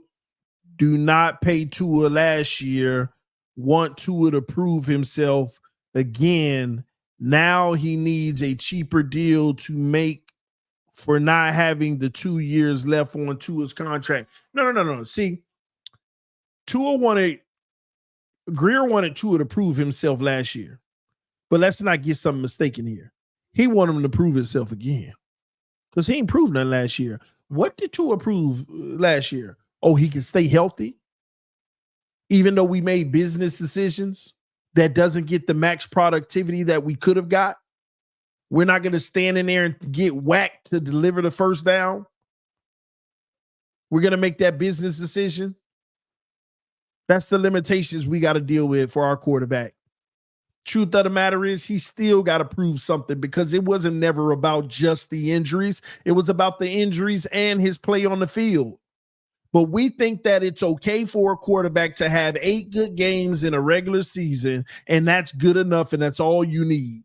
not pay Tua last year. Want Tua to prove himself again. Now he needs a cheaper deal to make for not having the 2 years left on Tua's contract. No. See, Greer wanted Tua to prove himself last year. But let's not get something mistaken here. He wanted him to prove himself again. Because he ain't proved nothing last year. What did Tua prove last year? Oh, he can stay healthy, even though we made business decisions that doesn't get the max productivity that we could have got. We're not going to stand in there and get whacked to deliver the first down. We're going to make that business decision. That's the limitations we got to deal with for our quarterback. Truth of the matter is, he still got to prove something, because it wasn't never about just the injuries. It was about the injuries and his play on the field. But we think that it's okay for a quarterback to have 8 good games in a regular season, and that's good enough, and that's all you need.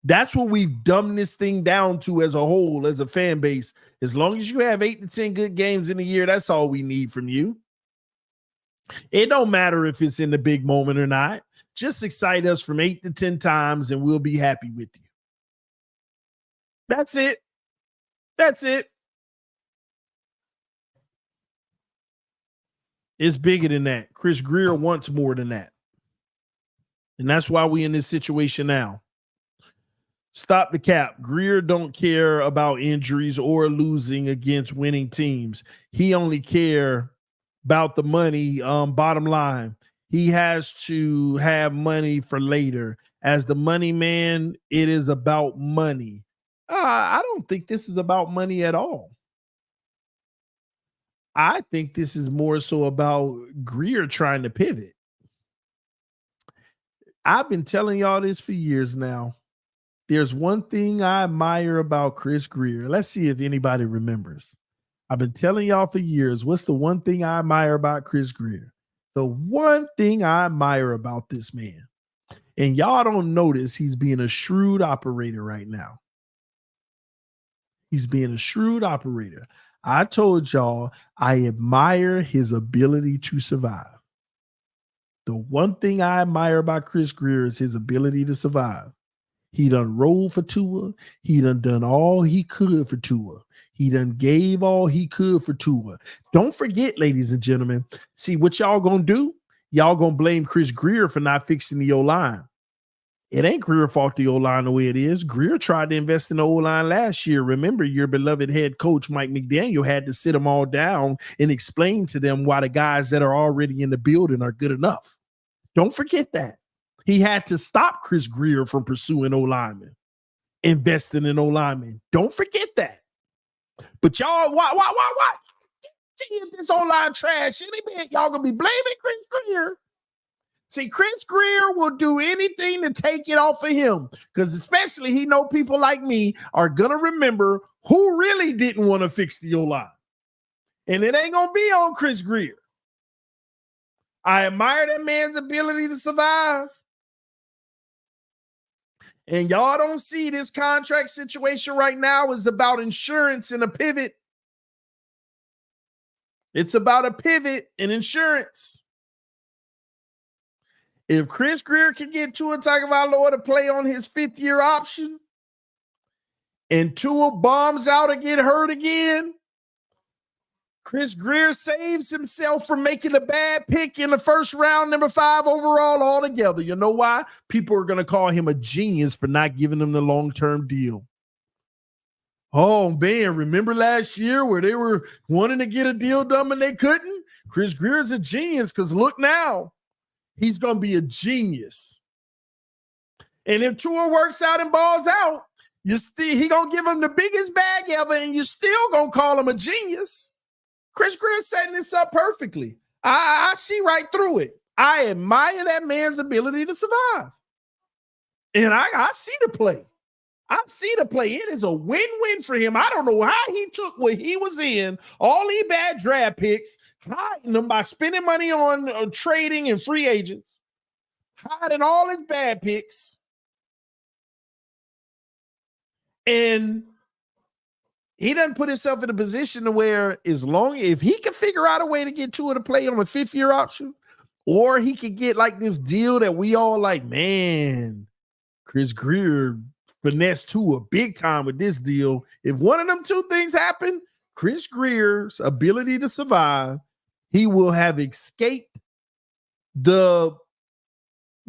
That's what we've dumbed this thing down to as a whole, as a fan base. As long as you have 8 to 10 good games in a year, that's all we need from you. It don't matter if it's in the big moment or not. Just excite us from 8 to 10 times, and we'll be happy with you. That's it. That's it. It's bigger than that. Chris Grier wants more than that. And that's why we in this situation now. Stop the cap. Greer don't care about injuries or losing against winning teams. He only care about the money. Bottom line, he has to have money for later. As the money man, it is about money. I don't think this is about money at all. I think this is more so about Greer trying to pivot. I've been telling y'all this for years now. There's one thing I admire about Chris Grier. Let's see if anybody remembers. I've been telling y'all for years, what's the one thing I admire about Chris Grier? The one thing I admire about this man, and y'all don't notice he's being a shrewd operator right now. He's being a shrewd operator. I told y'all I admire his ability to survive. The one thing I admire about Chris Grier is his ability to survive. He done rolled for Tua. He done all he could for Tua. He done gave all he could for Tua. Don't forget, ladies and gentlemen, see what y'all gonna do? Y'all gonna blame Chris Grier for not fixing the O-line. It ain't Greer's fault the O-line the way it is. Greer tried to invest in the O-line last year. Remember, your beloved head coach, Mike McDaniel, had to sit them all down and explain to them why the guys that are already in the building are good enough. Don't forget that. He had to stop Chris Grier from pursuing O-linemen, investing in O-linemen. Don't forget that. But y'all, why? See this O-line trash. Y'all gonna be blaming Chris Grier. See, Chris Grier will do anything to take it off of him, because especially he know people like me are going to remember who really didn't want to fix the O-line. And it ain't going to be on Chris Grier. I admire that man's ability to survive. And y'all don't see this contract situation right now is about insurance and a pivot. It's about a pivot and insurance. If Chris Grier can get Tua Tagovailoa to play on his 5th-year option and Tua bombs out and get hurt again, Chris Grier saves himself from making a bad pick in the first round, number 5 overall altogether. You know why? People are going to call him a genius for not giving him the long-term deal. Oh, man, remember last year where they were wanting to get a deal done and they couldn't? Chris Grier's a genius, because look now. He's going to be a genius. And if Tua works out and balls out, he going to give him the biggest bag ever, and you still going to call him a genius. Chris Grier setting this up perfectly. I see right through it. I admire that man's ability to survive. And I see the play. I see the play. It is a win-win for him. I don't know how he took what he was in, all these bad draft picks, hiding them by spending money on trading and free agents, hiding all his bad picks. And he doesn't put himself in a position to where, if he can figure out a way to get Tua to play on a 5th-year option, or he could get like this deal that we all like, man, Chris Grier finessed Tua big time with this deal. If one of them two things happen, Chris Grier's ability to survive, he will have escaped the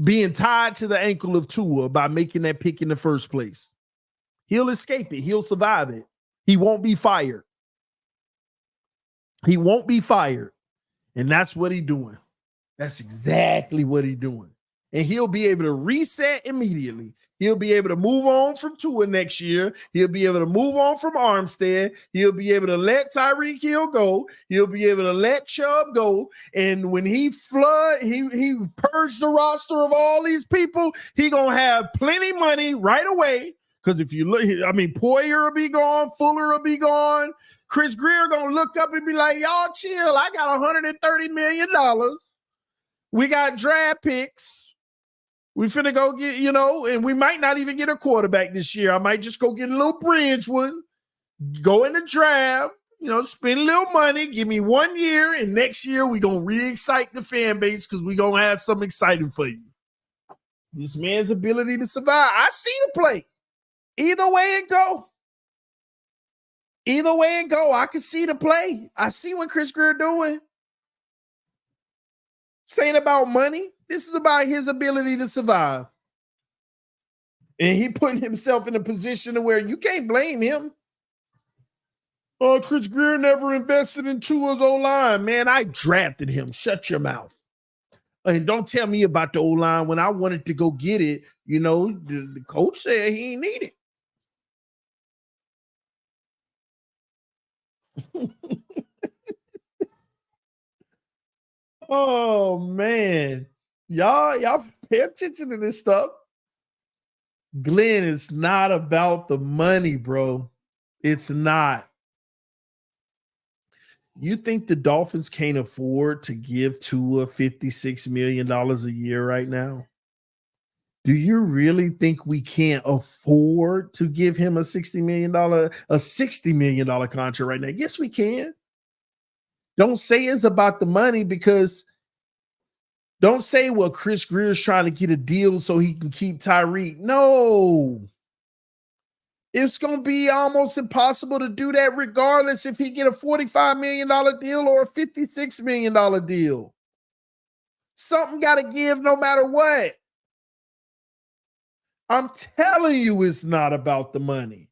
being tied to the ankle of Tua by making that pick in the first place. He'll escape it. He'll survive it. He won't be fired. He won't be fired. And that's what he's doing. That's exactly what he's doing. And he'll be able to reset immediately. He'll be able to move on from Tua next year. He'll be able to move on from Armstead. He'll be able to let Tyreek Hill go. He'll be able to let Chubb go. And when he purged the roster of all these people, he gonna have plenty money right away. Because if you look, I mean, Poyer will be gone, Fuller will be gone. Chris Grier gonna look up and be like, y'all chill. I got $130 million. We got draft picks. We finna go get, and we might not even get a quarterback this year. I might just go get a little bridge one, go in the draft, spend a little money, give me 1 year, and next year we gonna re-excite the fan base because we gonna have something exciting for you. This man's ability to survive. I see the play. Either way it go. I can see the play. I see what Chris Grier doing. This ain't about money. This is about his ability to survive. And he putting himself in a position where you can't blame him. Oh, Chris Grier never invested in Tua's O-line. Man, I drafted him. Shut your mouth. And don't tell me about the O-line when I wanted to go get it. The coach said he ain't need it. Oh, man. Y'all pay attention to this stuff. Glenn, it's not about the money, bro. It's not. You think the Dolphins can't afford to give Tua $56 million a year right now? Do you really think we can't afford to give him a $60 million contract right now? Yes, we can. Don't say it's about the money because don't say, well, Chris Grier is trying to get a deal so he can keep Tyreek. No. It's going to be almost impossible to do that regardless if he get a $45 million deal or a $56 million deal. Something got to give no matter what. I'm telling you it's not about the money.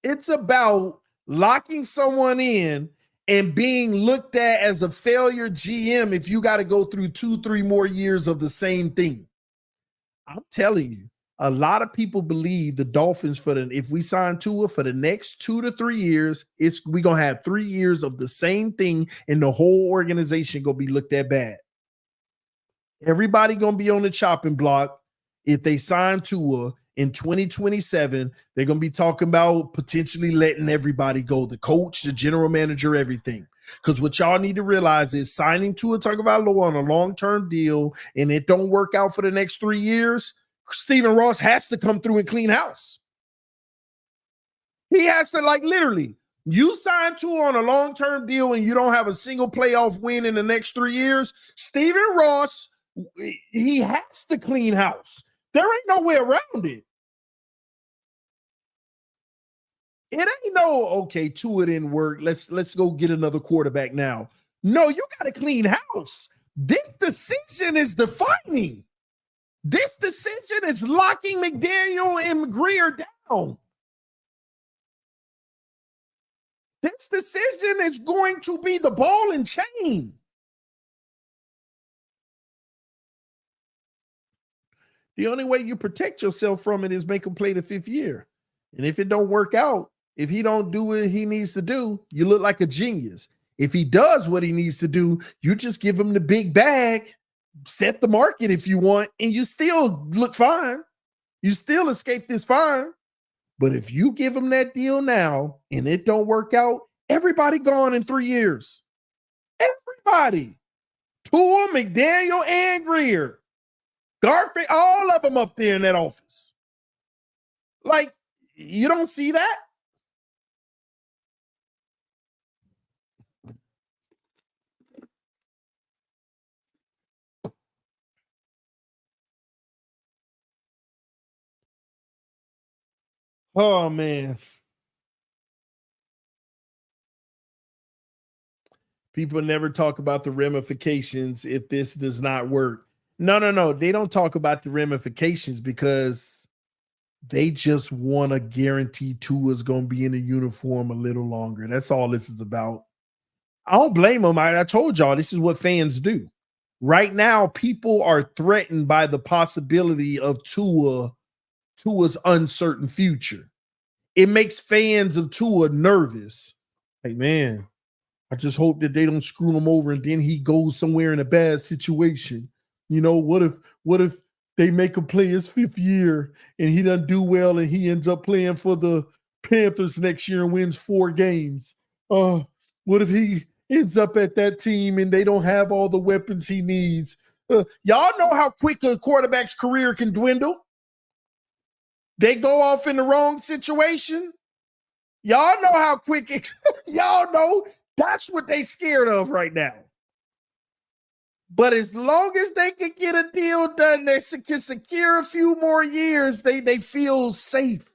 It's about locking someone in and being looked at as a failure GM if you got to go through 2-3 more years of the same thing. I'm telling you, a lot of people believe the Dolphins if we sign Tua for the next 2 to 3 years, we're going to have 3 years of the same thing and the whole organization going to be looked at bad. Everybody going to be on the chopping block. If they sign Tua in 2027, they're going to be talking about potentially letting everybody go, the coach, the general manager, everything. Because what y'all need to realize is signing Tua Tagovailoa on a long-term deal and it don't work out for the next 3 years, Stephen Ross has to come through and clean house. He has to, literally, you sign Tua on a long-term deal and you don't have a single playoff win in the next 3 years, Stephen Ross, he has to clean house. There ain't no way around it. It ain't okay, Tua didn't work. Let's go get another quarterback now. No, you got to clean house. This decision is defining. This decision is locking McDaniel and Greer down. This decision is going to be the ball and chain. The only way you protect yourself from it is make him play the 5th year. And if it don't work out, if he don't do what he needs to do, you look like a genius. If he does what he needs to do, you just give him the big bag, set the market if you want, and you still look fine. You still escape this fine. But if you give him that deal now and it don't work out, everybody gone in 3 years. Everybody. Tua, McDaniel, and Greer. Garfield, all of them up there in that office. You don't see that? Oh, man. People never talk about the ramifications if this does not work. No. They don't talk about the ramifications because They just want to guarantee Tua's going to be in a uniform a little longer. That's all this is about. I don't blame them. I told y'all this is what fans do. Right now, people are threatened by the possibility of Tua's uncertain future. It makes fans of Tua nervous. Hey, man, I just hope that they don't screw him over and then he goes somewhere in a bad situation. You know, what if they make him play his 5th year and he doesn't do well and he ends up playing for the Panthers next year and wins 4 games? What if he ends up at that team and they don't have all the weapons he needs? Y'all know how quick a quarterback's career can dwindle. They go off in the wrong situation. Y'all know how quick y'all know that's what they scared of right now. But as long as they can get a deal done that can secure a few more years, they feel safe.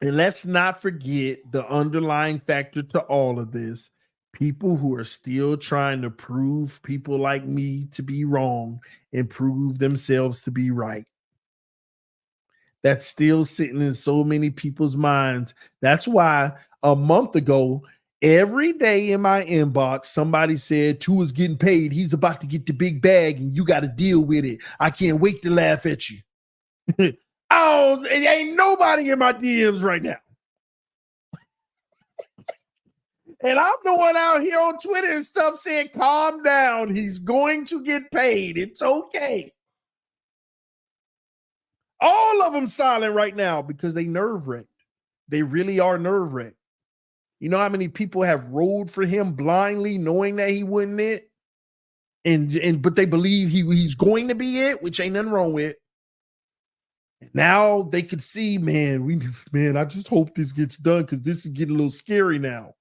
And let's not forget the underlying factor to all of this. People who are still trying to prove people like me to be wrong and prove themselves to be right. That's still sitting in so many people's minds. That's why a month ago, every day in my inbox, somebody said, Tua's getting paid. He's about to get the big bag and you got to deal with it. I can't wait to laugh at you. Oh, it ain't nobody in my DMs right now. And I'm the one out here on Twitter and stuff saying, calm down. He's going to get paid. It's okay. All of them silent right now because they nerve-wracked. They really are nerve-wracked. You know how many people have rolled for him blindly, knowing that he wouldn't it, but they believe he's going to be it, which ain't nothing wrong with. And now they could see, man, I just hope this gets done because this is getting a little scary now.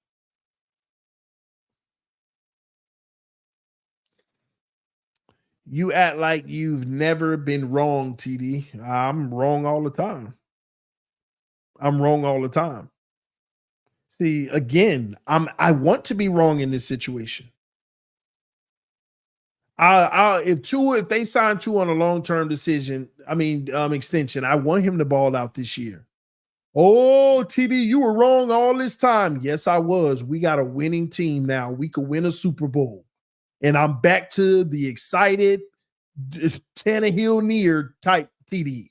You act like you've never been wrong, TD. I'm wrong all the time. See, again, I want to be wrong in this situation. If they sign Tua on a long-term extension, I want him to ball out this year. Oh, TD, you were wrong all this time. Yes, I was. We got a winning team now. We could win a Super Bowl. And I'm back to the excited Tannehill near type TD.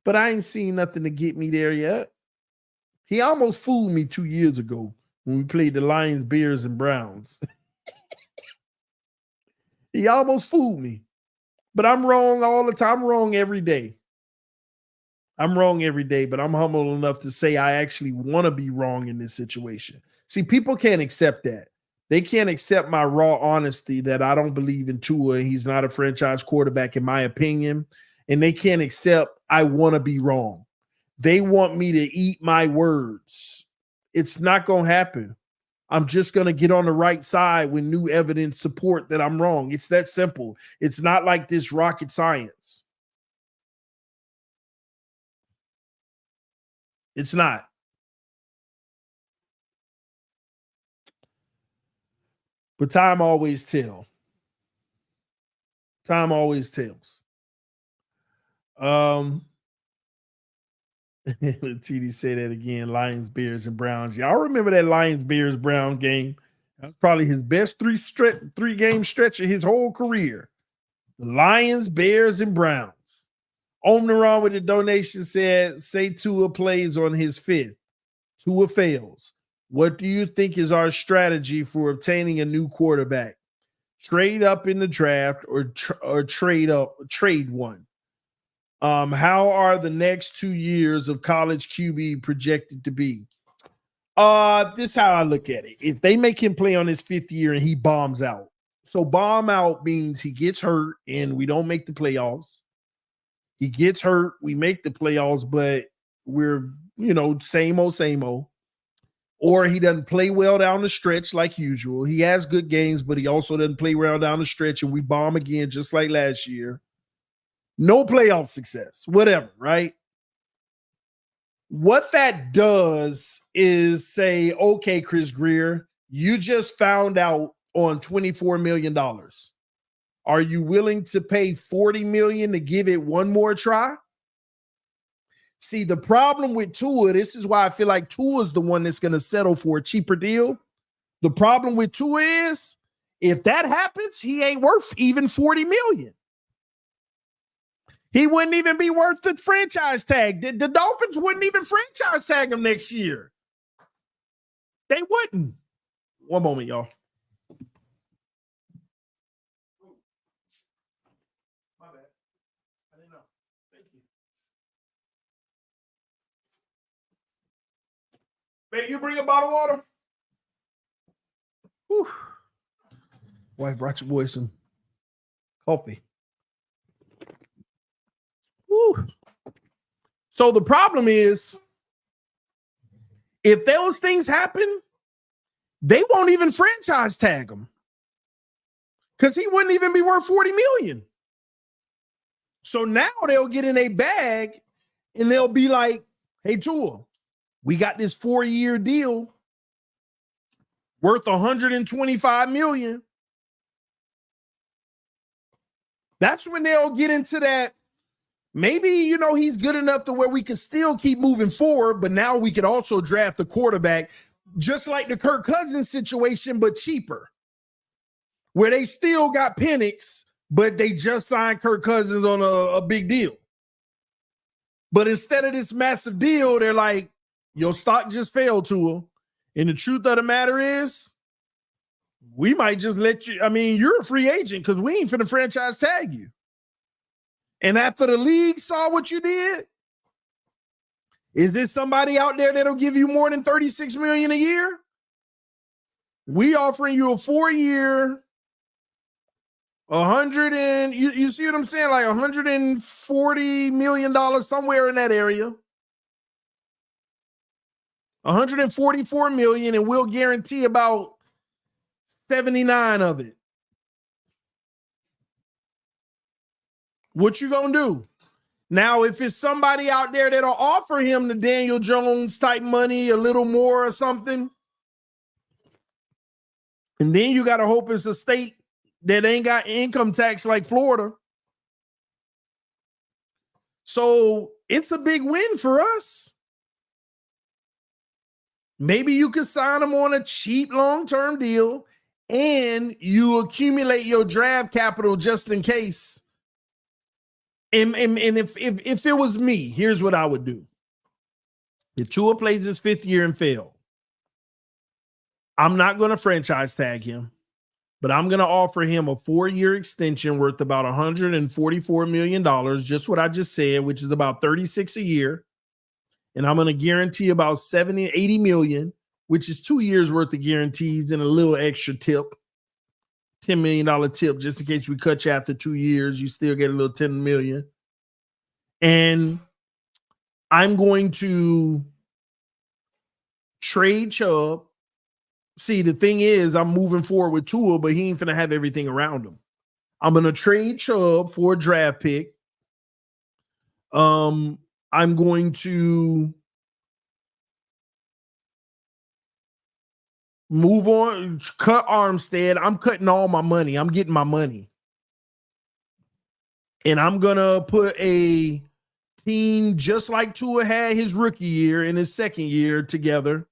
But I ain't seen nothing to get me there yet. He almost fooled me 2 years ago when we played the Lions, Bears, and Browns. He almost fooled me. But I'm wrong all the time. I'm wrong every day. But I'm humble enough to say I actually want to be wrong in this situation. See, people can't accept that. They can't accept my raw honesty that I don't believe in Tua. He's not a franchise quarterback, in my opinion. And they can't accept I want to be wrong. They want me to eat my words. It's not going to happen. I'm just going to get on the right side when new evidence support that I'm wrong. It's that simple. It's not like this rocket science. It's not. But time always tells. TD say that again. Lions, Bears, and Browns. Y'all remember that Lions, Bears, Brown game? That's probably his best three-game stretch of his whole career. The Lions, Bears, and Browns. Omniron with the donation said, say Tua plays on his 5th. Tua fails. What do you think is our strategy for obtaining a new quarterback? Trade up in the draft or trade one? How are the next 2 years of college QB projected to be? This is how I look at it. If they make him play on his 5th year and he bombs out. So bomb out means he gets hurt and we don't make the playoffs. He gets hurt, we make the playoffs, but we're, same old. Or he doesn't play well down the stretch like usual. He has good games, but he also doesn't play well down the stretch and we bomb again just like last year. No playoff success, whatever, right? What that does is say, okay, Chris Grier, you just found out on $24 million. Are you willing to pay $40 million to give it one more try? See, the problem with Tua, this is why I feel like Tua is the one that's going to settle for a cheaper deal. The problem with Tua is, if that happens, he ain't worth even $40 million. He wouldn't even be worth the franchise tag. The Dolphins wouldn't even franchise tag him next year. They wouldn't. One moment, y'all. My bad. I didn't know. Thank you. Babe, you bring a bottle of water? Whew. Wife brought your boy some coffee. Whew. So the problem is, if those things happen, they won't even franchise tag him because he wouldn't even be worth $40 million. So now they'll get in a bag and they'll be like, hey, Tua, we got this 4-year deal worth $125 million. That's when they'll get into that. Maybe, he's good enough to where we can still keep moving forward, but now we could also draft a quarterback, just like the Kirk Cousins situation, but cheaper, where they still got Penix, but they just signed Kirk Cousins on a big deal. But instead of this massive deal, they're like, your stock just fell to him. And the truth of the matter is, we might just let you. I mean, you're a free agent because we ain't finna franchise tag you. And after the league saw what you did, is there somebody out there that'll give you more than $36 million a year? We offering you a 4-year, you see what I'm saying? Like $140 million, somewhere in that area. $144 million, and we'll guarantee about 79 of it. What you gonna do? Now, if it's somebody out there that'll offer him the Daniel Jones type money, a little more or something, and then you got to hope it's a state that ain't got income tax like Florida. So it's a big win for us. Maybe you could sign him on a cheap long-term deal and you accumulate your draft capital just in case. And if it was me, here's what I would do. If Tua plays his 5th year and failed, I'm not going to franchise tag him, but I'm going to offer him a 4-year extension worth about $144 million, just what I just said, which is about 36 a year. And I'm going to guarantee about 70, 80 million, which is 2 years worth of guarantees and a little extra tip, $10 million tip, just in case we cut you after 2 years, you still get a little 10 million. And I'm going to trade Chubb. See, the thing is, I'm moving forward with Tua, but he ain't finna have everything around him. I'm going to trade Chubb for a draft pick. I'm going to move on, cut Armstead. I'm cutting all my money. I'm getting my money. And I'm going to put a team just like Tua had his rookie year and his second year together.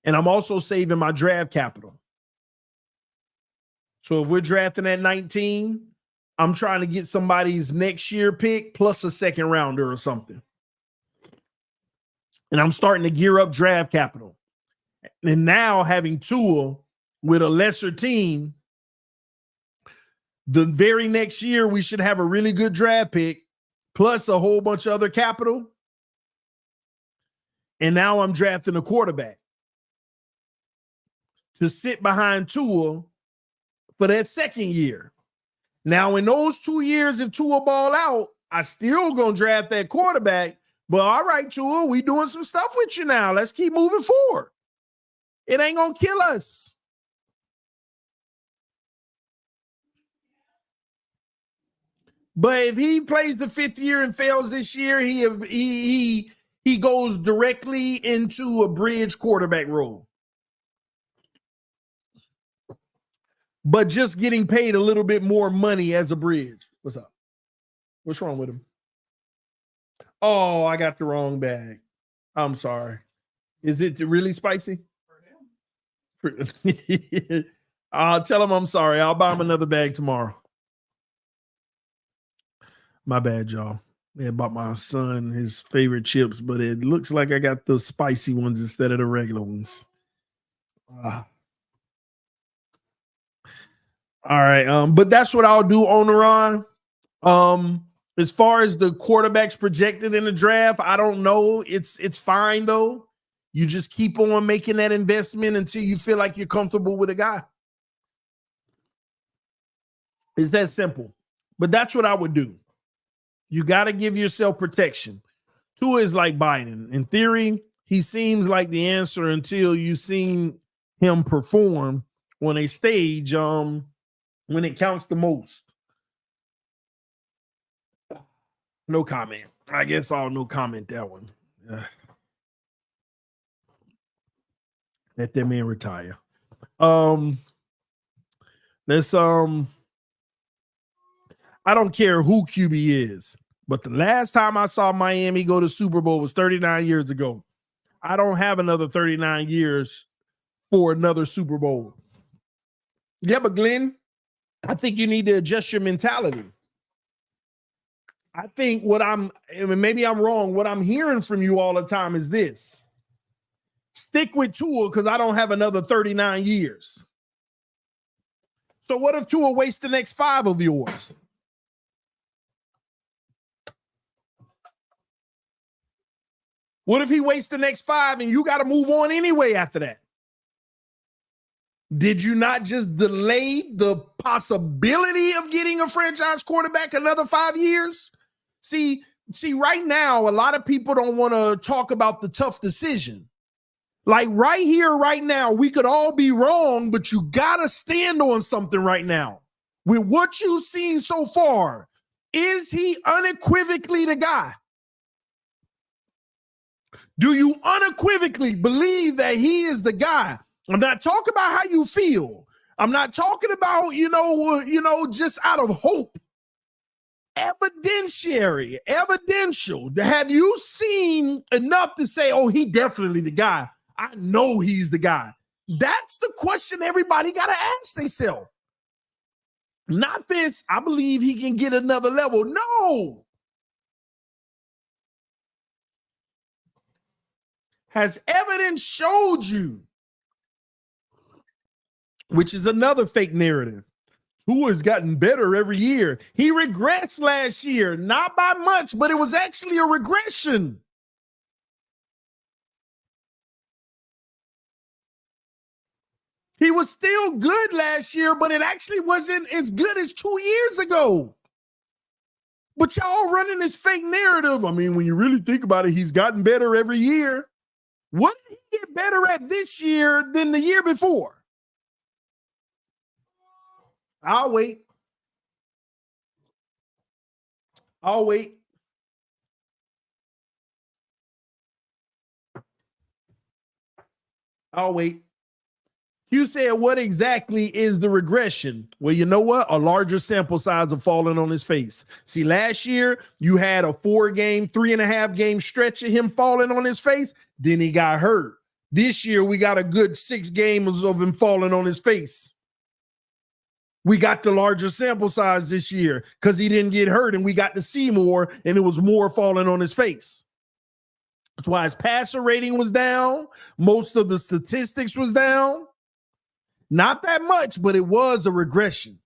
And I'm also saving my draft capital. So if we're drafting at 19, I'm trying to get somebody's next year pick plus a second rounder or something. And I'm starting to gear up draft capital. And now having Tua with a lesser team, the very next year we should have a really good draft pick plus a whole bunch of other capital. And now I'm drafting a quarterback to sit behind Tua for that second year. Now, in those 2 years, if Tua ball out, I still gonna draft that quarterback. But all right, Tua, we doing some stuff with you now. Let's keep moving forward. It ain't gonna kill us. But if he plays the 5th year and fails this year, he goes directly into a bridge quarterback role. but just getting paid a little bit more money as a bridge. What's up? What's wrong with him? Oh, I got the wrong bag. I'm sorry. Is it really spicy? I'll tell him I'm sorry. I'll buy him another bag tomorrow. My bad, y'all. They bought my son his favorite chips, but it looks like I got the spicy ones instead of the regular ones. All right. But that's what I'll do on the run. As far as the quarterbacks projected in the draft, I don't know. It's fine though. You just keep on making that investment until you feel like you're comfortable with a guy. It's that simple. But that's what I would do. You got to give yourself protection. Tua is like Biden. In theory, he seems like the answer until you've seen him perform on a stage when it counts the most. No comment. I guess I'll no comment that one. Let that man retire. Let's I don't care who QB is, but the last time I saw Miami go to Super Bowl was 39 years ago. I don't have another 39 years for another Super Bowl. Yeah, but Glenn, I think you need to adjust your mentality. I think maybe I'm wrong. What I'm hearing from you all the time is this. Stick with Tua because I don't have another 39 years. So what if Tua wastes the next 5 of yours? What if he wastes the next 5 and you got to move on anyway after that? Did you not just delay the possibility of getting a franchise quarterback another 5 years? See, right now, a lot of people don't want to talk about the tough decision. Like right here, right now, we could all be wrong, but you got to stand on something right now. With what you've seen so far, is he unequivocally the guy? Do you unequivocally believe that he is the guy? I'm not talking about how you feel. I'm not talking about, just out of hope. Evidential. Have you seen enough to say, oh, he definitely the guy? I know he's the guy. That's the question everybody got to ask themselves. Not this, I believe he can get another level. No. Has evidence showed you, which is another fake narrative, Tua has gotten better every year. He regressed last year, not by much, but it was actually a regression. He was still good last year, but it actually wasn't as good as 2 years ago. But y'all running this fake narrative. I mean, when you really think about it, he's gotten better every year. What did he get better at this year than the year before? I'll wait. You said, what exactly is the regression? Well, you know what? A larger sample size of falling on his face. See, last year, you had a 3.5 game stretch of him falling on his face. Then he got hurt. This year, we got a good 6 games of him falling on his face. We got the larger sample size this year because he didn't get hurt and we got to see more and it was more falling on his face. That's why his passer rating was down. Most of the statistics was down. Not that much, but it was a regression.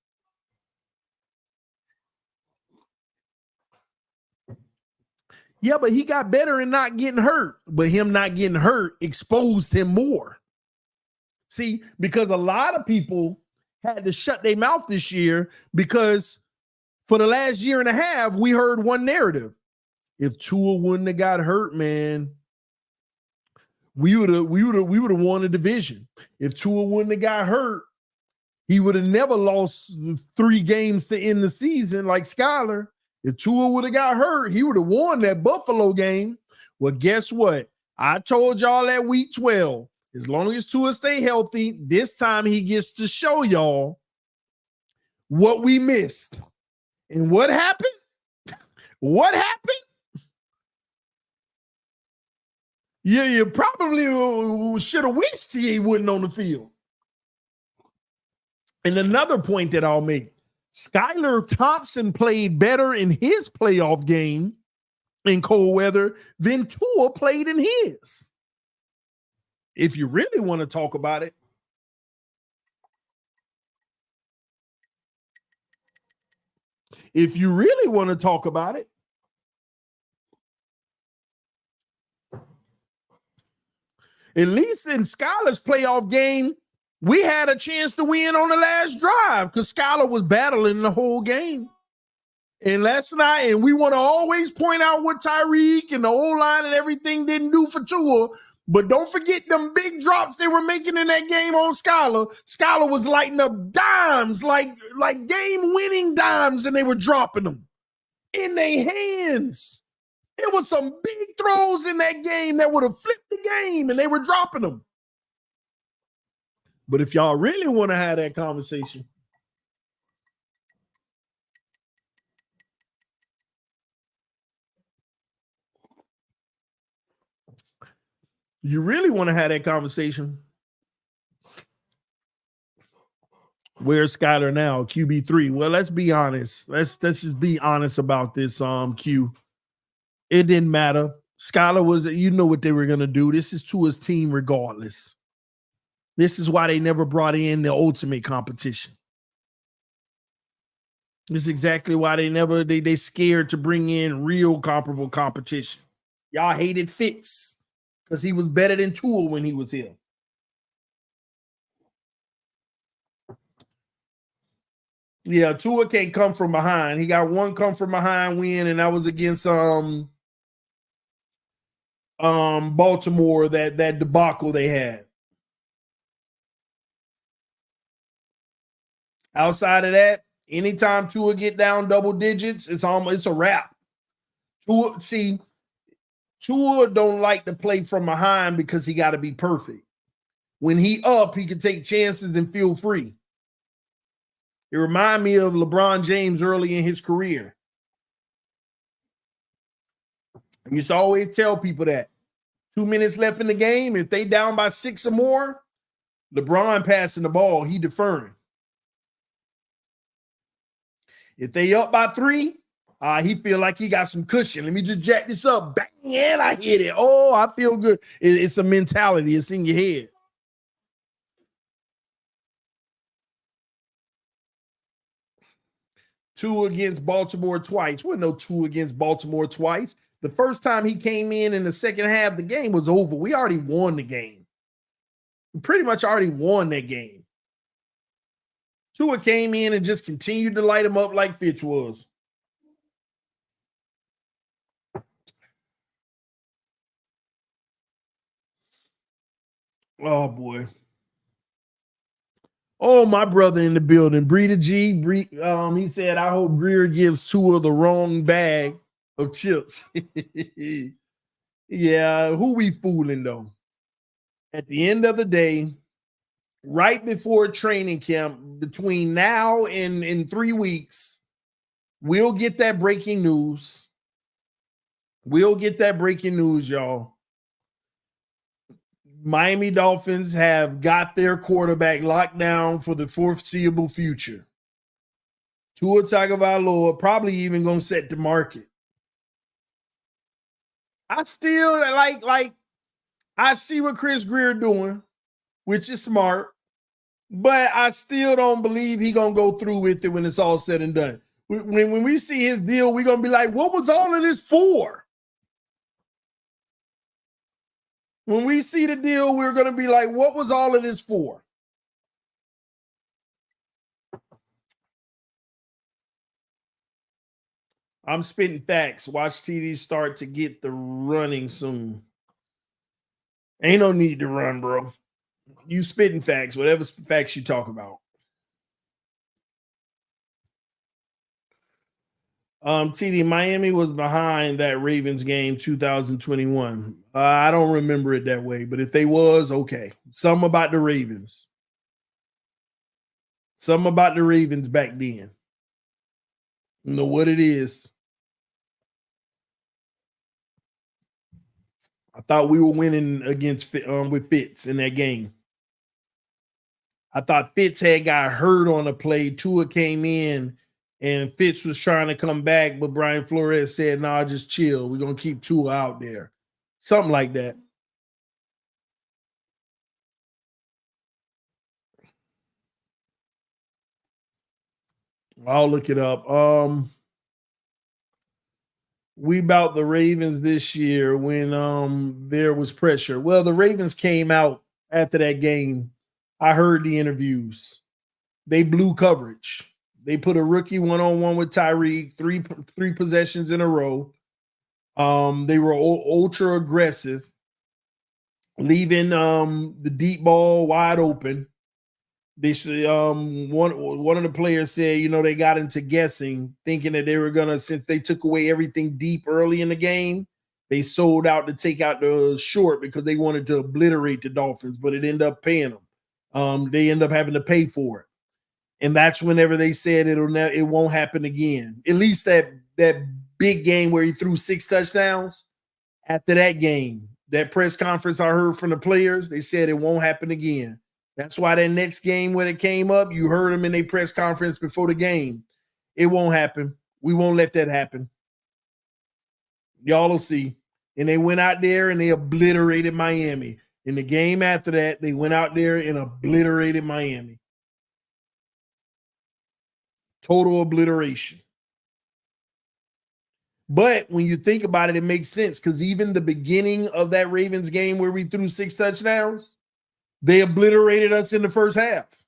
Yeah, but he got better in not getting hurt. But him not getting hurt exposed him more. See, because a lot of people had to shut their mouth this year because for the last year and a half, we heard one narrative. If Tua wouldn't have got hurt, man, we would have won the division. If Tua wouldn't have got hurt, he would have never lost 3 games to end the season like Skyler. If Tua would have got hurt, he would have won that Buffalo game. Well, guess what? I told y'all at week 12, as long as Tua stay healthy, this time he gets to show y'all what we missed. And what happened? What happened? Yeah, you probably should have wished he wasn't on the field. And another point that I'll make, Skylar Thompson played better in his playoff game in cold weather than Tua played in his. If you really want to talk about it. If you really want to talk about it. At least in Skylar's playoff game, we had a chance to win on the last drive because Skylar was battling the whole game. And last night, and we want to always point out what Tyreek and the O-line and everything didn't do for Tua, but don't forget them big drops they were making in that game on Skylar. Skylar was lighting up dimes, like game-winning dimes, and they were dropping them in their hands. There was some big throws in that game that would have flipped the game, and they were dropping them. But if y'all really want to have that conversation, where's Skylar now? QB3. Well, let's be honest. Let's just be honest about this, Q. It didn't matter. Skylar was, you know what they were going to do. This is Tua's team regardless. This is why they never brought in the ultimate competition. This is exactly why they scared to bring in real comparable competition. Y'all hated Fitz because he was better than Tua when he was here. Yeah, Tua can't come from behind. He got one come from behind win, and that was against Baltimore, that debacle they had. Outside of that, anytime Tua get down double digits, it's a wrap. Tua don't like to play from behind because he got to be perfect. When he up, he can take chances and feel free. It reminds me of LeBron James early in his career. I used to always tell people that 2 minutes left in the game, if they down by 6 or more, LeBron passing the ball, he deferring. If they up by 3, he feel like he got some cushion. Let me just jack this up. Bang, and I hit it. Oh, I feel good. It's a mentality. It's in your head. Tua against Baltimore twice. Wasn't no Tua against Baltimore twice. The first time he came in the second half, the game was over. We already won the game. We pretty much already won that game. Tua came in and just continued to light him up like Fitch was. Oh, boy. Oh, my brother in the building. Breeder G. He said, I hope Greer gives Tua the wrong bag of chips. Yeah, who we fooling, though? At the end of the day, right before training camp, between now and in 3 weeks, we'll get that breaking news. We'll get that breaking news, y'all. Miami Dolphins have got their quarterback locked down for the foreseeable future. Tua Tagovailoa probably even going to set the market. I still like I see what Chris Grier doing, which is smart, but I still don't believe he going to go through with it when it's all said and done. When we see his deal, we're going to be like, what was all of this for? When we see the deal, we're going to be like, what was all of this for? I'm spitting facts. Watch TD start to get the running soon. Ain't no need to run, bro. You spitting facts, whatever facts you talk about. TD, Miami was behind that Ravens game 2021. I don't remember it that way, but if they was, okay. Something about the Ravens. Something about the Ravens back then. You know what it is. I thought we were winning against with Fitz in that game. I thought Fitz had got hurt on a play. Tua came in and Fitz was trying to come back, but Brian Flores said, "Nah, just chill. We're gonna keep Tua out there." Something like that. I'll look it up. We about the Ravens this year when there was pressure. Well, the Ravens came out after that game. I heard the interviews. They blew coverage. They put a rookie one-on-one with Tyreek, three possessions in a row. They were ultra aggressive, leaving the deep ball wide open. They one of the players said, they got into guessing, thinking that they were gonna, since they took away everything deep early in the game, they sold out to take out the short because they wanted to obliterate the Dolphins, but it ended up paying them. They end up having to pay for it. And that's whenever they said it won't happen again. At least that big game where he threw 6 touchdowns. After that game, that press conference I heard from the players, they said it won't happen again. That's why that next game when it came up, you heard them in their press conference before the game. It won't happen. We won't let that happen. Y'all will see. And they went out there and they obliterated Miami. In the game after that, they went out there and obliterated Miami. Total obliteration. But when you think about it, it makes sense because even the beginning of that Ravens game where we threw 6 touchdowns, they obliterated us in the first half.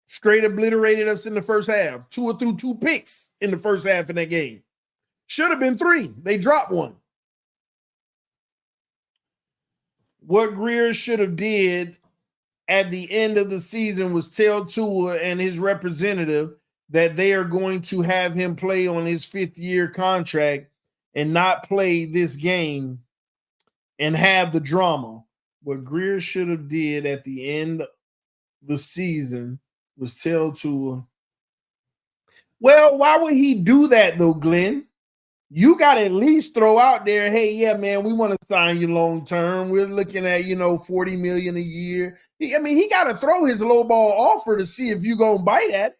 Straight obliterated us in the first half. Tua threw 2 picks in the first half in that game. Should have been 3. They dropped 1. What Greer should have did at the end of the season was tell Tua and his representative that they are going to have him play on his 5th-year contract and not play this game and have the drama. What Greer should have did at the end of the season was tell Tua. Well, why would he do that though, Glenn? You got to at least throw out there, hey, yeah, man, we want to sign you long term. We're looking at, $40 million a year. He got to throw his low ball offer to see if you're going to bite at it.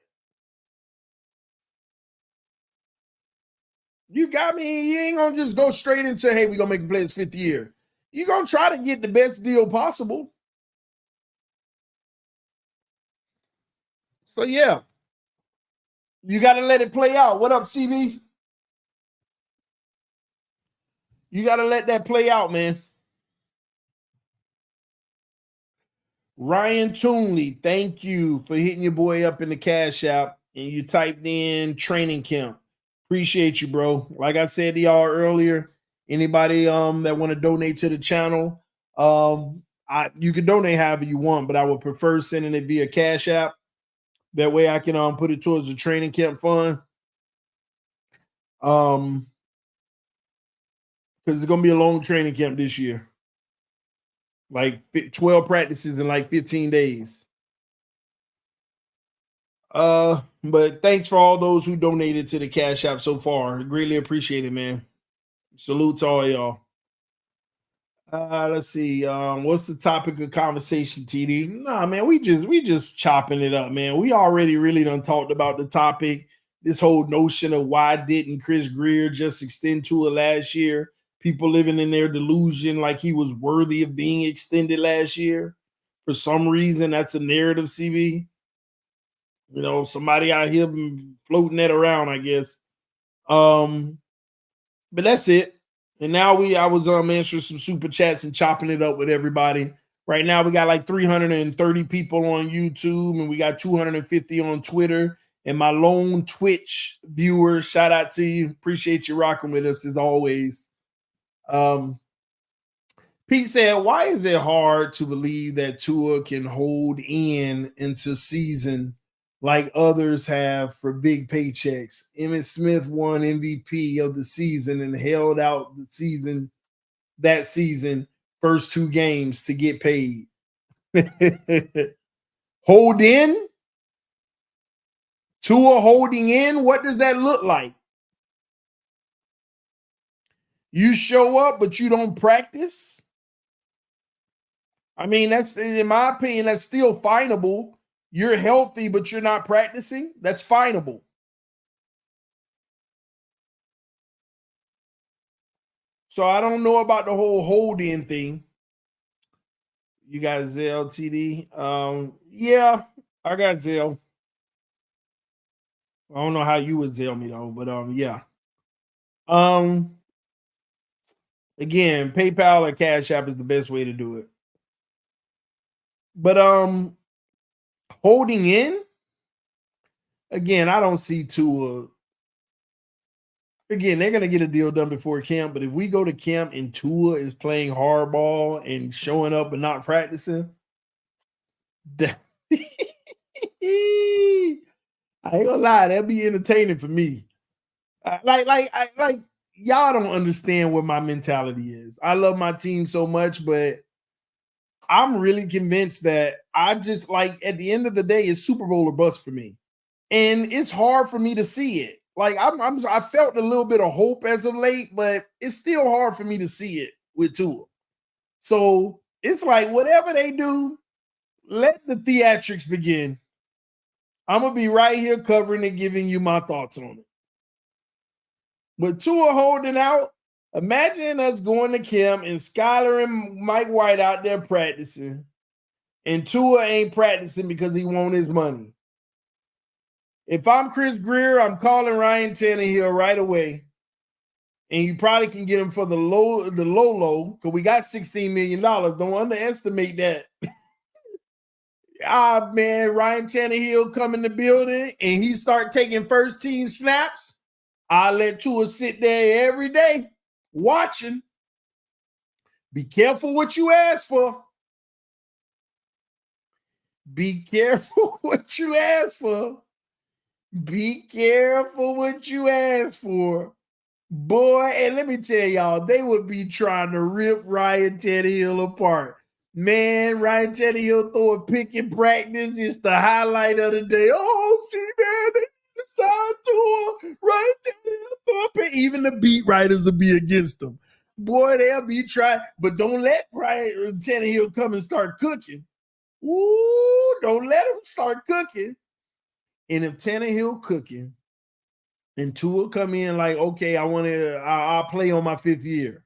You got me. You ain't going to just go straight into, hey, we're going to make him play his 5th year. You're going to try to get the best deal possible. So, yeah. You got to let it play out. What up, CB? You got to let that play out, man. Ryan Toonley, thank you for hitting your boy up in the Cash App. And you typed in training camp. Appreciate you, bro. Like I said to y'all earlier, anybody that want to donate to the channel, you can donate however you want, but I would prefer sending it via Cash App. That way I can put it towards the training camp fund. Because it's going to be a long training camp this year. Like 12 practices in like 15 days. But thanks for all those who donated to the Cash App so far. Greatly appreciate it, man. Salute to all y'all. Let's see. What's the topic of conversation, TD? Nah, man, we just chopping it up, man. We already really done talked about the topic. This whole notion of why didn't Chris Grier just extend Tua last year? People living in their delusion like he was worthy of being extended last year. For some reason, that's a narrative, CB. Somebody out here floating that around, I guess. But that's it. And now I was answering some super chats and chopping it up with everybody. Right now, we got like 330 people on YouTube, and we got 250 on Twitter. And my lone Twitch viewers, shout out to you. Appreciate you rocking with us as always. Pete said, why is it hard to believe that Tua can hold into season like others have for big paychecks? Emmitt Smith won MVP of the season and held out that season, first 2 games to get paid. Hold in? Tua holding in? What does that look like? You show up, but you don't practice? I mean, that's, in my opinion, that's still fineable. You're healthy, but you're not practicing. That's fineable. So I don't know about the whole hold-in thing. You got Zell TD? Yeah, I got Zell. I don't know how you would Zell me though, but yeah. Again, PayPal or Cash App is the best way to do it. But holding in, again, I don't see Tua. Again, they're gonna get a deal done before camp, but if we go to camp and Tua is playing hardball and showing up and not practicing, I ain't gonna lie, that'd be entertaining for me. Like y'all don't understand what my mentality is. I love my team so much, but I'm really convinced that I just, like, at the end of the day, it's Super Bowl or bust for me. And it's hard for me to see it. Like I felt a little bit of hope as of late, but it's still hard for me to see it with Tua. So it's like whatever they do, let the theatrics begin. I'm gonna be right here covering it, giving you my thoughts on it. But Tua holding out, imagine us going to camp and Skylar and Mike White out there practicing, and Tua ain't practicing because he want his money. If I'm Chris Grier, I'm calling Ryan Tannehill right away. And you probably can get him for the low, because we got $16 million. Don't underestimate that. Man, Ryan Tannehill come in the building and he start taking first team snaps. I let Tua sit there every day watching. Be careful what you ask for. Be careful what you ask for. Be careful what you ask for. Boy, and let me tell y'all, they would be trying to rip Ryan Tannehill apart. Man, Ryan Tannehill throw a pick in practice. It's the highlight of the day. Oh, see, man, they decided to Ryan Tannehill throw a pick. Even the beat writers will be against them. Boy, they'll be trying, but don't let Ryan Tannehill come and start cooking. Ooh, don't let him start cooking. And if Tannehill cooking, and Tua come in like, okay, I'll play on my 5th year.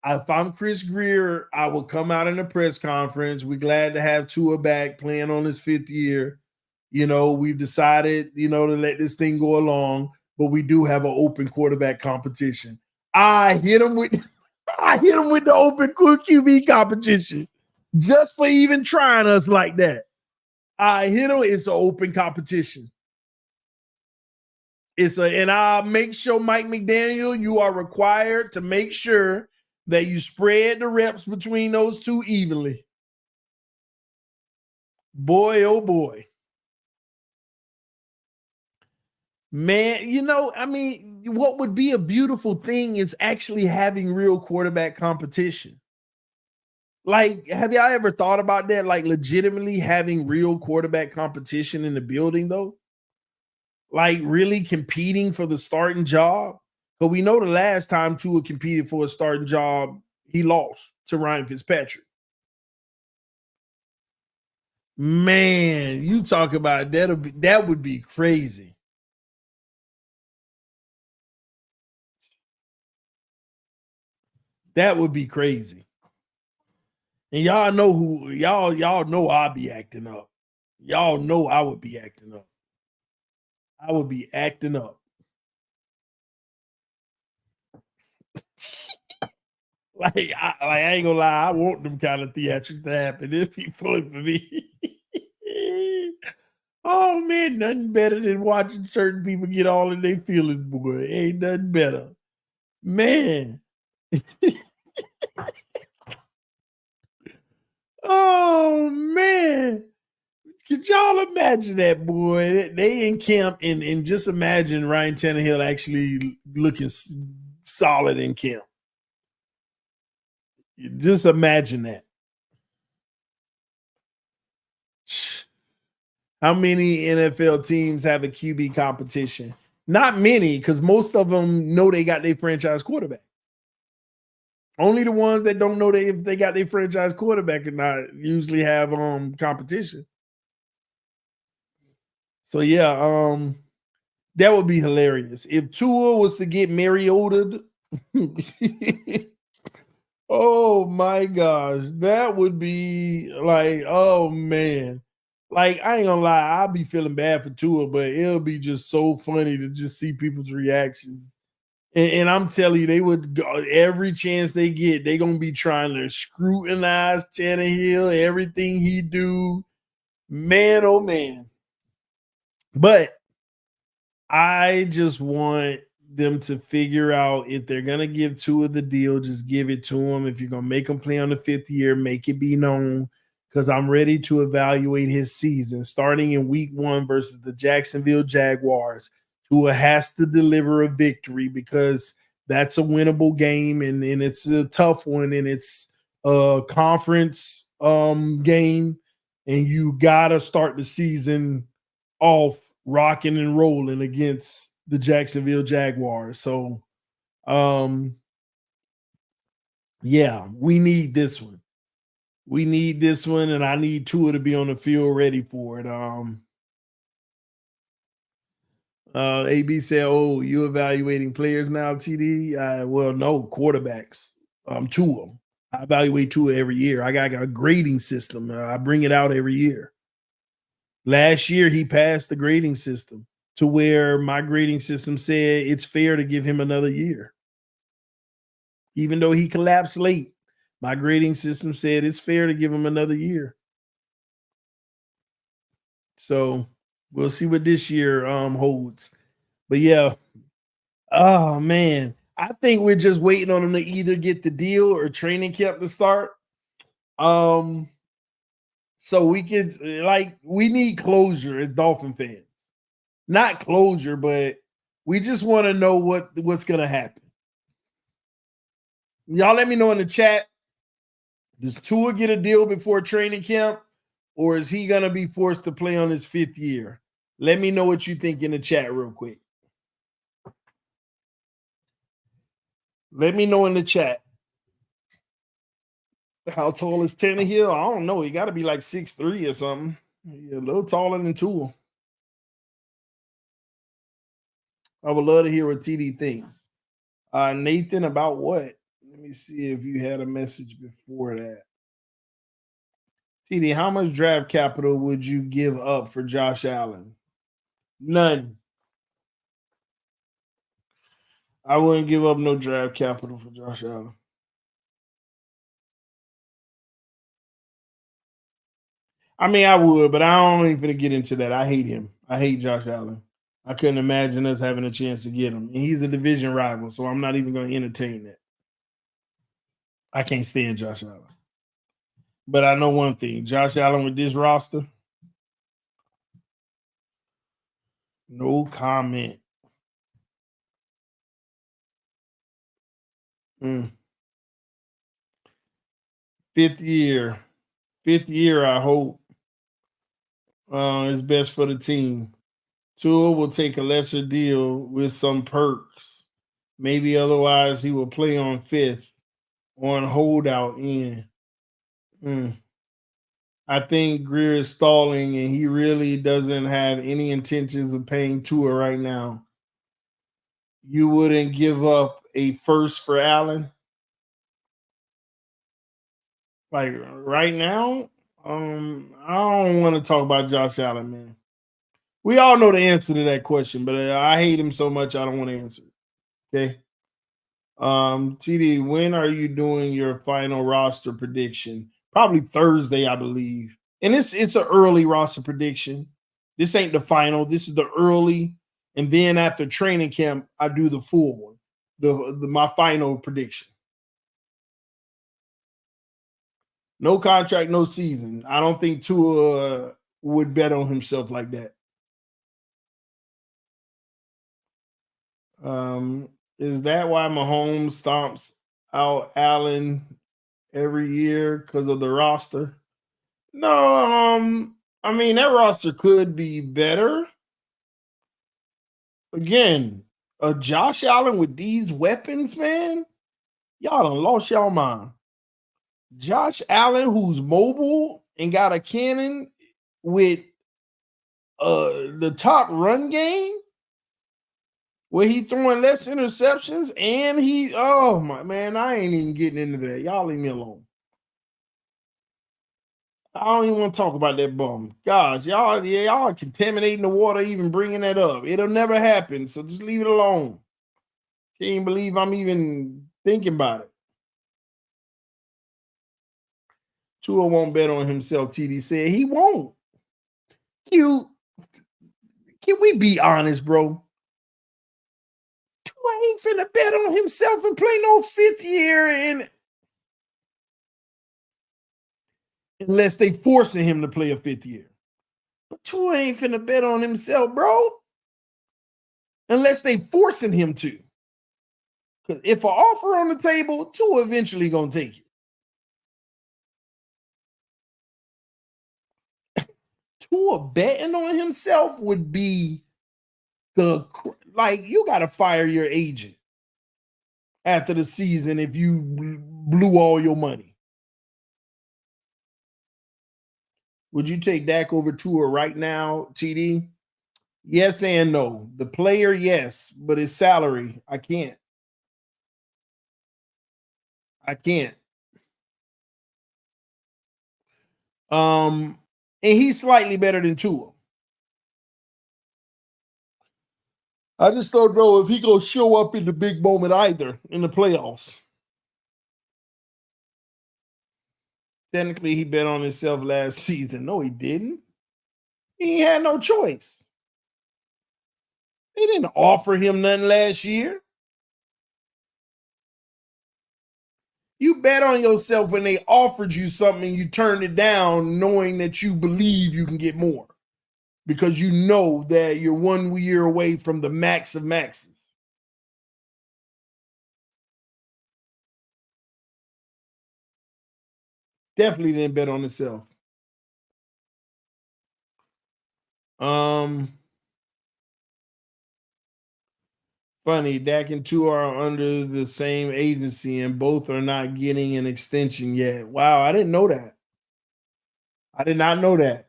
If I'm Chris Grier, I will come out in a press conference. We're glad to have Tua back playing on his 5th year. You know, we've decided, to let this thing go along, but we do have an open quarterback competition. I hit him with the open QB competition just for even trying us like that. I hit him. It's an open competition. And I'll make sure, Mike McDaniel, you are required to make sure that you spread the reps between those two evenly. Boy, oh boy. Man, what would be a beautiful thing is actually having real quarterback competition. Like, have y'all ever thought about that? Like, legitimately having real quarterback competition in the building, though? Like, really competing for the starting job? But we know the last time Tua competed for a starting job, he lost to Ryan Fitzpatrick. Man, you talk about that would be crazy. That would be crazy. And y'all know I'll be acting up. Y'all know I would be acting up. I would be acting up. I ain't gonna lie, I want them kind of theatrics to happen. It'd be fun for me. Oh man, nothing better than watching certain people get all in their feelings, boy. Ain't nothing better. Man. Oh man. Could y'all imagine that, boy? They in camp and just imagine Ryan Tannehill actually looking solid in camp. Just imagine that. How many NFL teams have a QB competition? Not many, because most of them know they got their franchise quarterback. Only the ones that don't know if they got their franchise quarterback or not usually have competition. So yeah, that would be hilarious if Tua was to get Mariota'd. Oh my gosh, that would be like, oh man. Like, I ain't gonna lie, I'll be feeling bad for Tua, but it'll be just so funny to just see people's reactions. And I'm telling you, they would go every chance they get, they gonna be trying to scrutinize Tannehill, everything he do. Man, oh man. But I just want them to figure out if they're gonna give Tua the deal, just give it to him. If you're gonna make him play on the 5th year, make it be known. Because I'm ready to evaluate his season starting in week 1 versus the Jacksonville Jaguars. Tua has to deliver a victory because that's a winnable game, and it's a tough one, and it's a conference game, and you gotta start the season off rocking and rolling against the Jacksonville Jaguars. So yeah, we need this one. We need this one, and I need Tua to be on the field ready for it. AB said, "Oh, you evaluating players now, TD?" Well, no, quarterbacks. Tua. I evaluate Tua every year. I got a grading system. I bring it out every year. Last year, he passed the grading system to where my grading system said it's fair to give him another year. Even though he collapsed late, my grading system said it's fair to give him another year. So we'll see what this year holds. But yeah, oh man, I think we're just waiting on him to either get the deal or training camp to start. So we could we need closure as Dolphin fans. Not closure, but we just want to know what's gonna happen. Y'all let me know in the chat. Does Tua get a deal before training camp, or is he gonna be forced to play on his 5th year? Let me know what you think in the chat real quick. Let me know in the chat. How tall is Tannehill? I don't know. He got to be like 6'3" or something. A little taller than Tua. I would love to hear what TD thinks. Nathan, about what? Let me see if you had a message before that. TD, how much draft capital would you give up for Josh Allen? None. I wouldn't give up no draft capital for Josh Allen. I mean, I would, but I don't even get into that. I hate him. I hate Josh Allen. I couldn't imagine us having a chance to get him. And he's a division rival, so I'm not even going to entertain that. I can't stand Josh Allen. But I know one thing. Josh Allen with this roster, no comment. Fifth year, I hope is best for the team. Tua will take a lesser deal with some perks. Maybe otherwise he will play on 5th on holdout end. I think Greer is stalling, and he really doesn't have any intentions of paying Tua right now. You wouldn't give up a first for Allen? Like right now? I don't want to talk about Josh Allen, man. We all know the answer to that question, but I hate him so much I don't want to answer it. Okay. TD, when are you doing your final roster prediction? Probably Thursday, I believe. And it's an early roster prediction. This ain't the final. This is the early, and then after training camp, I do the full one. My final prediction. No contract, no season. I don't think Tua would bet on himself like that. Is that why Mahomes stomps out Allen every year because of the roster? No, I mean, that roster could be better. Again, Josh Allen with these weapons, man, y'all done lost y'all mind. Josh Allen, who's mobile and got a cannon with the top run game, where he throwing less interceptions, and oh my man, I ain't even getting into that. Y'all leave me alone. I don't even want to talk about that bum. Gosh, y'all are contaminating the water even bringing that up. It'll never happen, so just leave it alone. Can't believe I'm even thinking about it. Tua won't bet on himself, TD said. He won't. Can we be honest, bro? Tua ain't finna bet on himself and play no fifth year unless they forcing him to play a fifth year. But Tua ain't finna bet on himself, bro. Unless they forcing him to. Because if an offer on the table, Tua eventually gonna take it. Tua betting on himself would be you gotta fire your agent after the season if you blew all your money. Would you take Dak over Tua right now, TD? Yes and no. The player, yes, but his salary, I can't. And he's slightly better than Tua. I just don't know if he gonna show up in the big moment either in the playoffs. Technically, he bet on himself last season. No, he didn't. He had no choice. They didn't offer him nothing last year. You bet on yourself when they offered you something, you turned it down knowing that you believe you can get more because you know that you're 1 year away from the max of maxes. Definitely didn't bet on himself. Funny, Dak and Tua are under the same agency and both are not getting an extension yet. Wow, I didn't know that. I did not know that.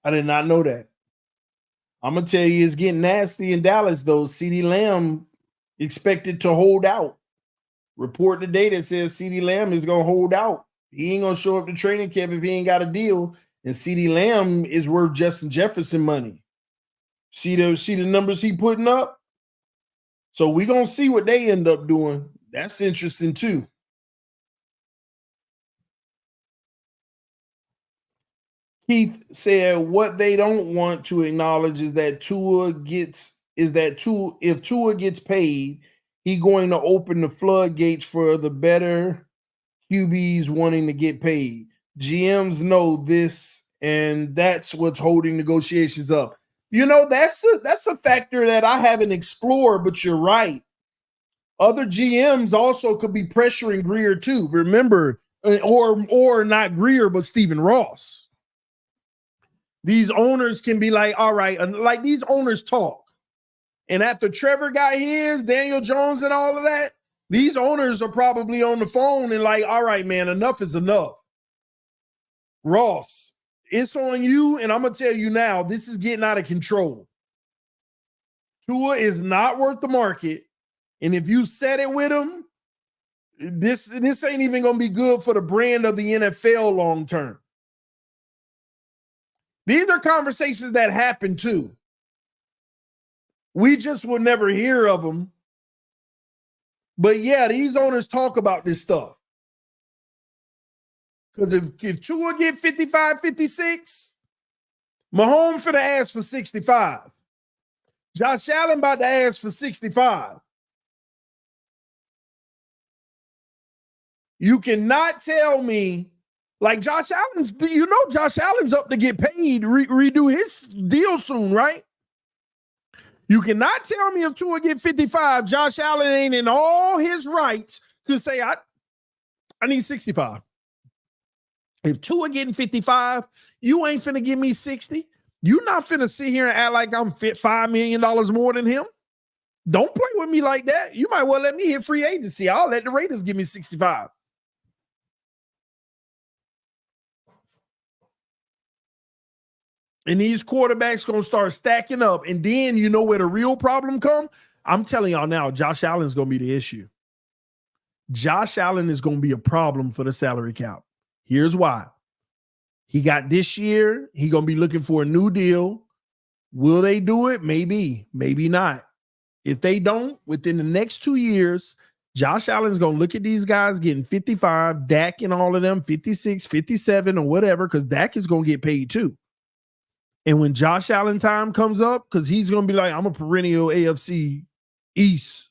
I did not know that. I'm going to tell you, it's getting nasty in Dallas, though. CeeDee Lamb expected to hold out. Report today that says CeeDee Lamb is going to hold out. He ain't going to show up to training camp if he ain't got a deal. And CeeDee Lamb is worth Justin Jefferson money. See the numbers he putting up? So we're going to see what they end up doing. That's interesting, too. Keith said what they don't want to acknowledge is that if Tua gets paid, he's going to open the floodgates for the better QBs wanting to get paid. GMs know this, and that's what's holding negotiations up. You know, that's a factor that I haven't explored, but you're right. Other GMs also could be pressuring Greer too. Remember, or not Greer, but Stephen Ross. These owners can be like, all right, like these owners talk. And after Trevor got his, Daniel Jones and all of that, these owners are probably on the phone and like, all right, man, enough is enough. Ross, it's on you, and I'm going to tell you now, this is getting out of control. Tua is not worth the market, and if you set it with him, this ain't even going to be good for the brand of the NFL long term. These are conversations that happen too. We just will never hear of them. But yeah, these owners talk about this stuff. Because if Tua get 55, 56, Mahomes finna ask for 65. Josh Allen about to ask for 65. You cannot tell me, like Josh Allen's up to get paid, redo his deal soon, right? You cannot tell me if Tua get 55, Josh Allen ain't in all his rights to say, I need 65. If Tua getting 55, you ain't finna give me 60. You not finna sit here and act like I'm fit $5 million more than him. Don't play with me like that. You might well let me hit free agency. I'll let the Raiders give me 65. And these quarterbacks going to start stacking up. And then you know where the real problem come? I'm telling y'all now, Josh Allen's going to be the issue. Josh Allen is going to be a problem for the salary cap. Here's why. He got this year. He going to be looking for a new deal. Will they do it? Maybe. Maybe not. If they don't, within the next 2 years, Josh Allen's going to look at these guys getting 55, Dak and all of them, 56, 57 or whatever, because Dak is going to get paid too. And when Josh Allen time comes up, because he's going to be like, I'm a perennial AFC East.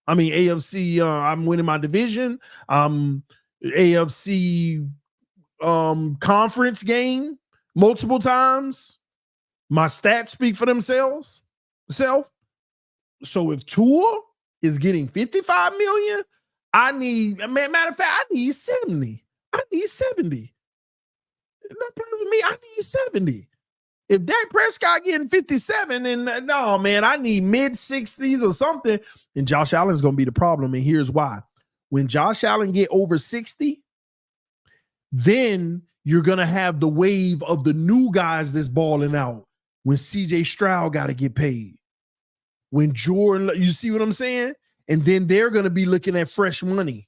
I mean, AFC, I'm winning my division. AFC conference game multiple times. My stats speak for themselves. So if Tua is getting 55 million, matter of fact, I need 70. I need 70. Don't play with me. I need 70. If Dak Prescott getting 57, and no, man, I need mid-60s or something, and Josh Allen's going to be the problem, and here's why. When Josh Allen get over 60, then you're going to have the wave of the new guys that's balling out. When C.J. Stroud got to get paid. When Jordan, you see what I'm saying? And then they're going to be looking at fresh money.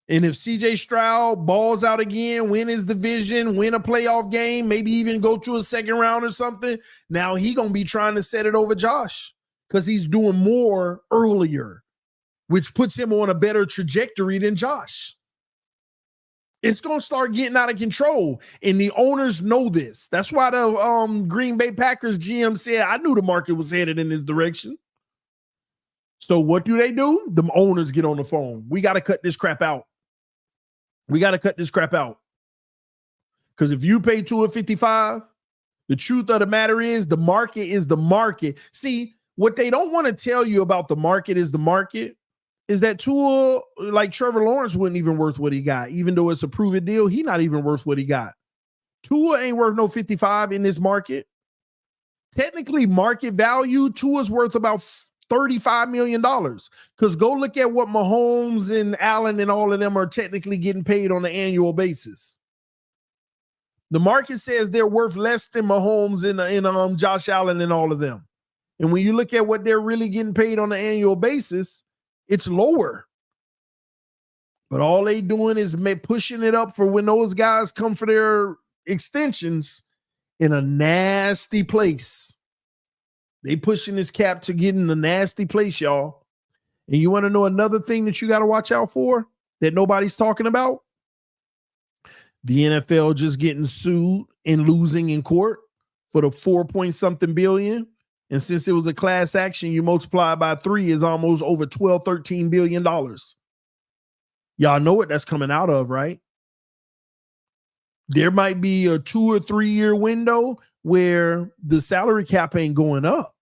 And if C.J. Stroud balls out again, win his division, win a playoff game, maybe even go to a second round or something, now he going to be trying to set it over Josh because he's doing more earlier, which puts him on a better trajectory than Josh. It's going to start getting out of control, and the owners know this. That's why the Green Bay Packers GM said, I knew the market was headed in this direction. So what do? The owners get on the phone. We got to cut this crap out. Because if you pay Tua 55, the truth of the matter is the market. See, what they don't want to tell you about the market is that Tua, like Trevor Lawrence, wasn't even worth what he got. Even though it's a proven deal, he not even worth what he got. Tua ain't worth no 55 in this market. Technically, market value, Tua's worth about $35 million. Because go look at what Mahomes and Allen and all of them are technically getting paid on an annual basis. The market says they're worth less than Mahomes and Josh Allen and all of them. And when you look at what they're really getting paid on an annual basis, it's lower. But all they doing is pushing it up for when those guys come for their extensions in a nasty place. They pushing this cap to get in a nasty place, y'all. And you want to know another thing that you got to watch out for that nobody's talking about? The NFL just getting sued and losing in court for the 4-point-something billion. And since it was a class action, you multiply by 3 is almost over $13 billion. Y'all know what that's coming out of, right? There might be a 2 or 3 year window where the salary cap ain't going up,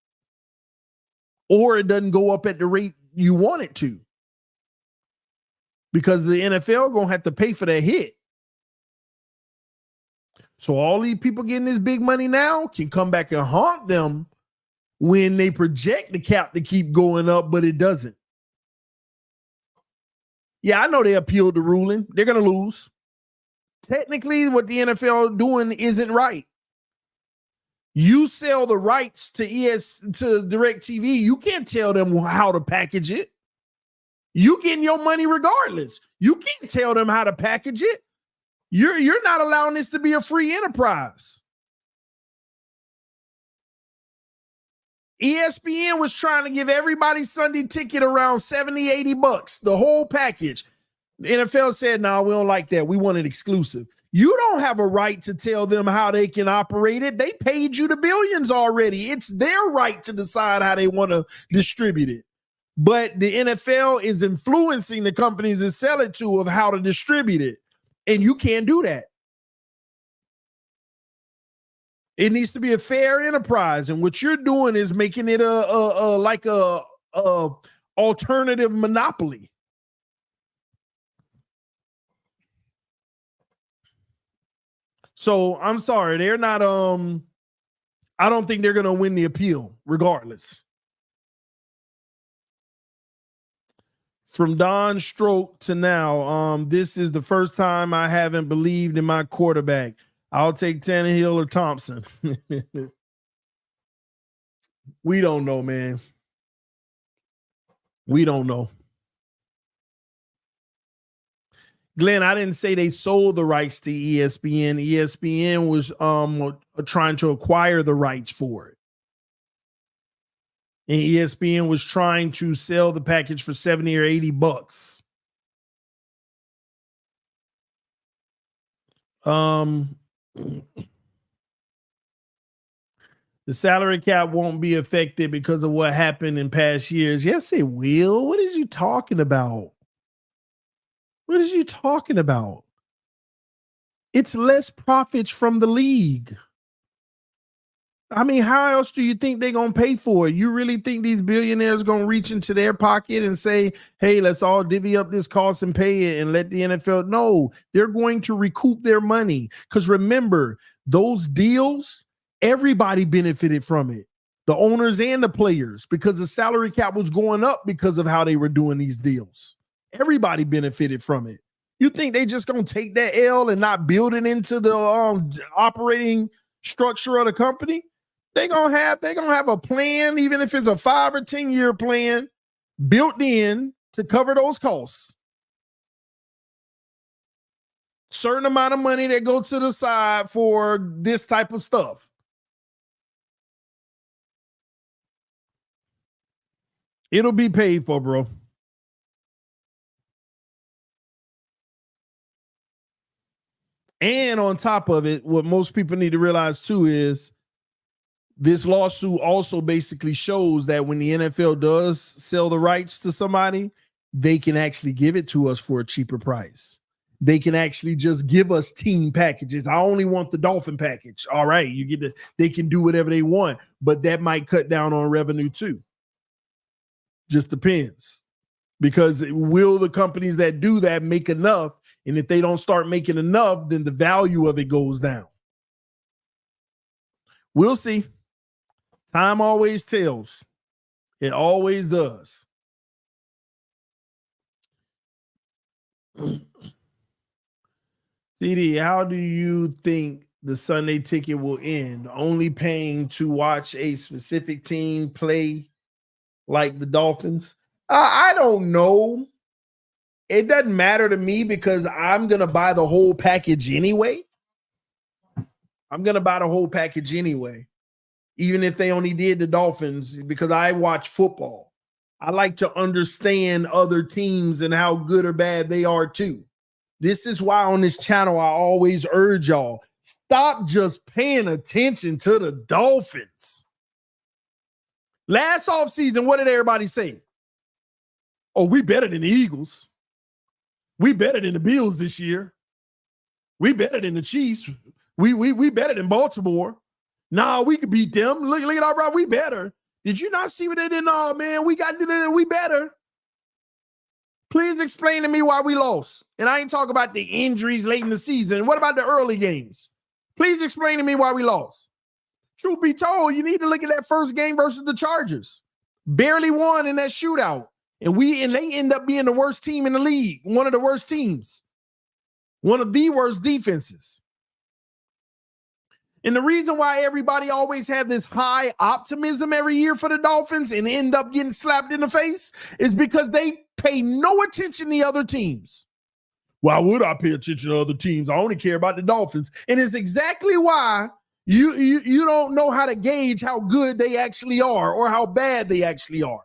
or it doesn't go up at the rate you want it to, because the NFL gonna have to pay for that hit. So all these people getting this big money now can come back and haunt them when they project the cap to keep going up, but it doesn't. Yeah, I know they appealed the ruling. They're going to lose. Technically, what the NFL doing isn't right. You sell the rights to DirecTV. You can't tell them how to package it. You getting your money regardless. You can't tell them how to package it. You're not allowing this to be a free enterprise. ESPN was trying to give everybody Sunday ticket around $70-$80, the whole package. The NFL said, no, we don't like that. We want it exclusive. You don't have a right to tell them how they can operate it. They paid you the billions already. It's their right to decide how they want to distribute it. But the NFL is influencing the companies that sell it to of how to distribute it. And you can't do that. It needs to be a fair enterprise. And what you're doing is making it a alternative monopoly. So I'm sorry, they're not. I don't think they're gonna win the appeal, regardless. From Don Stroke to now, this is the first time I haven't believed in my quarterback. I'll take Tannehill or Thompson. We don't know, man. We don't know. Glenn, I didn't say they sold the rights to ESPN. ESPN was trying to acquire the rights for it. And ESPN was trying to sell the package for $70 or $80. The salary cap won't be affected because of what happened in past years. Yes, it will. What are you talking about? What are you talking about? It's less profits from the league. I mean, how else do you think they're going to pay for it? You really think these billionaires going to reach into their pocket and say, hey, let's all divvy up this cost and pay it and let the NFL? No, they're going to recoup their money. Because remember, those deals, everybody benefited from it. The owners and the players, because the salary cap was going up because of how they were doing these deals. Everybody benefited from it. You think they just going to take that L and not build it into the operating structure of the company? They're gonna have a plan, even if it's a 5 or 10 year plan built in to cover those costs. Certain amount of money that go to the side for this type of stuff. It'll be paid for, bro. And on top of it, what most people need to realize too is this lawsuit also basically shows that when the NFL does sell the rights to somebody, they can actually give it to us for a cheaper price. They can actually just give us team packages. I only want the Dolphin package. All right, you get the, they can do whatever they want, but that might cut down on revenue too. Just depends. Because will the companies that do that make enough? And if they don't start making enough, then the value of it goes down. We'll see. Time always tells. It always does. CD, how do you think the Sunday ticket will end? Only paying to watch a specific team play like the Dolphins? I don't know. It doesn't matter to me because I'm going to buy the whole package anyway. Even if they only did the Dolphins, because I watch football. I like to understand other teams and how good or bad they are too. This is why on this channel, I always urge y'all, stop just paying attention to the Dolphins. Last offseason, what did everybody say? Oh, we better than the Eagles. We better than the Bills this year. We better than the Chiefs. We better than Baltimore. Nah, we could beat them. Look at our bro. We better. Did you not see what they did? Oh, man, we better. Please explain to me why we lost. And I ain't talking about the injuries late in the season. What about the early games? Please explain to me why we lost. Truth be told, you need to look at that first game versus the Chargers. Barely won in that shootout. And they end up being the worst team in the league. One of the worst teams. One of the worst defenses. And the reason why everybody always have this high optimism every year for the Dolphins and end up getting slapped in the face is because they pay no attention to the other teams. Why would I pay attention to other teams? I only care about the Dolphins. And it's exactly why you don't know how to gauge how good they actually are or how bad they actually are.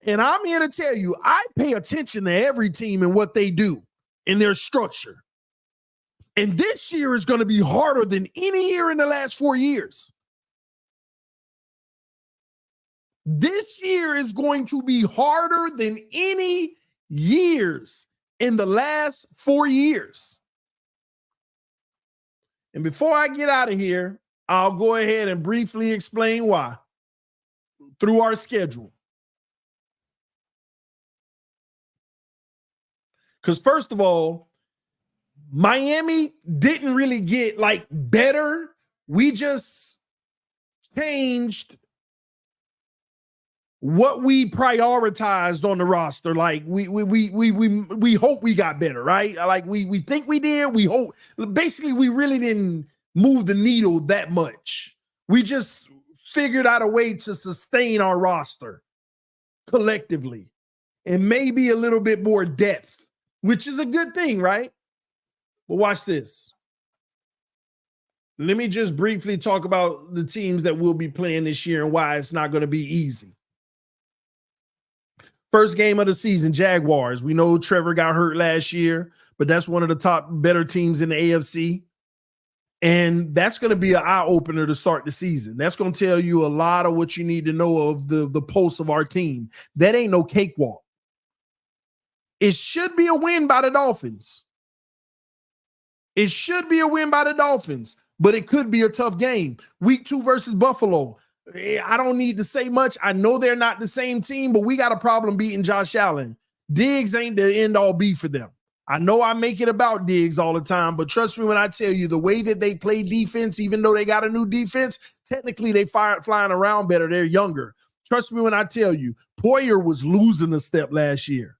And I'm here to tell you, I pay attention to every team and what they do in their structure. And this year is going to be harder than any year in the last 4 years. This year is going to be harder than any years in the last 4 years. And before I get out of here, I'll go ahead and briefly explain why through our schedule. Because first of all, Miami didn't really get like better. We just changed what we prioritized on the roster. Like we hope we got better, right? Like we think we did. We hope. Basically, we really didn't move the needle that much. We just figured out a way to sustain our roster collectively and maybe a little bit more depth, which is a good thing, right? But watch this. Let me just briefly talk about the teams that will be playing this year and why it's not going to be easy. First game of the season, Jaguars. We know Trevor got hurt last year, but that's one of the top better teams in the AFC. And that's going to be an eye-opener to start the season. That's going to tell you a lot of what you need to know of the pulse of our team. That ain't no cakewalk. It should be a win by the Dolphins. It should be a win by the Dolphins, but it could be a tough game. Week 2 versus Buffalo. I don't need to say much. I know they're not the same team, but we got a problem beating Josh Allen. Diggs ain't the end-all be for them. I know I make it about Diggs all the time, but trust me when I tell you, the way that they play defense, even though they got a new defense, technically they flying around better. They're younger. Trust me when I tell you, Poyer was losing a step last year.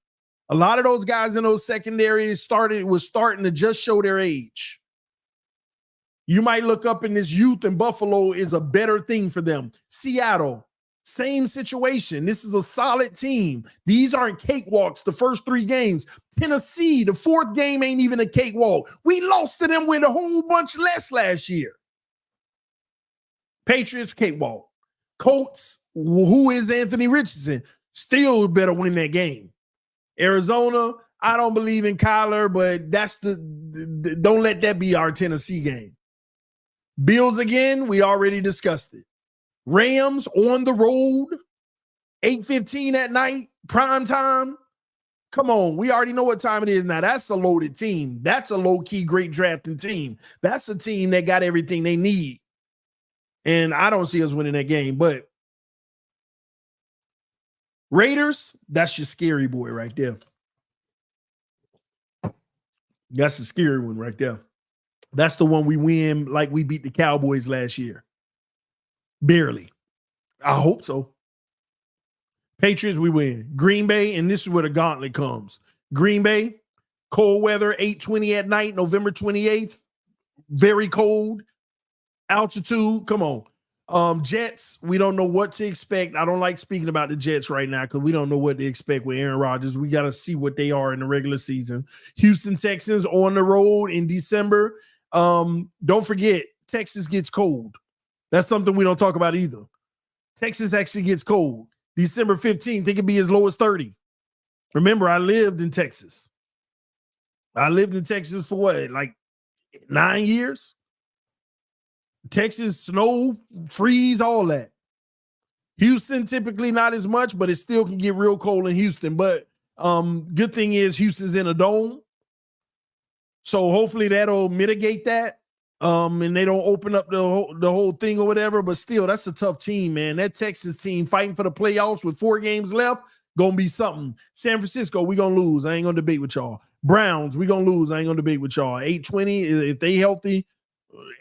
A lot of those guys in those secondaries was starting to just show their age. You might look up in this youth, and Buffalo is a better thing for them. Seattle, same situation. This is a solid team. These aren't cakewalks the first 3 games. Tennessee, the 4th game ain't even a cakewalk. We lost to them with a whole bunch less last year. Patriots, cakewalk. Colts, who is Anthony Richardson? Still better win that game. Arizona, I don't believe in Kyler, but that's don't let that be our Tennessee game. Bills again, we already discussed it. Rams on the road, 8:15 at night, prime time. Come on, we already know what time it is now. That's a loaded team. That's a low-key great drafting team. That's a team that got everything they need. And I don't see us winning that game, but Raiders, that's your scary boy right there. That's the scary one right there. That's the one we win like we beat the Cowboys last year. Barely. I hope so. Patriots, we win. Green Bay, and this is where the gauntlet comes. Green Bay, cold weather, 8:20 at night, November 28th. Very cold. Altitude, come on. Jets, we don't know what to expect. I don't like speaking about the Jets right now because we don't know what to expect with Aaron Rodgers. We got to see what they are in the regular season. Houston Texans on the road in December. Don't forget, Texas gets cold. That's something we don't talk about either. Texas actually gets cold. December 15th, it could be as low as 30. Remember, I lived in Texas. I lived in Texas for what, like 9 years? Texas, snow, freeze, all that. Houston, typically not as much, but it still can get real cold in Houston. But good thing is Houston's in a dome. So hopefully that'll mitigate that. And they don't open up the whole thing or whatever. But still, that's a tough team, man. That Texas team fighting for the playoffs with 4 games left, gonna be something. San Francisco, we gonna lose. I ain't gonna debate with y'all. Browns, we gonna lose. I ain't gonna debate with y'all. 8:20, if they healthy,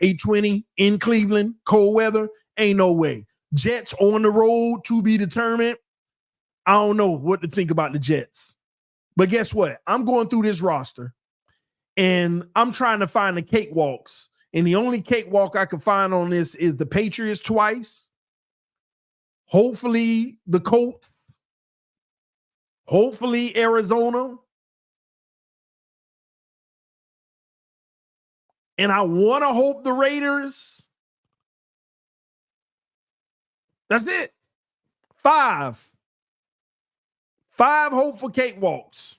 8:20 in Cleveland, cold weather, ain't no way. Jets on the road to be determined. I don't know what to think about the Jets. But guess what? I'm going through this roster, and I'm trying to find the cakewalks. And the only cakewalk I can find on this is the Patriots twice. Hopefully the Colts. Hopefully Arizona. And I want to hope the Raiders. That's it. 5. 5 hopeful cakewalks.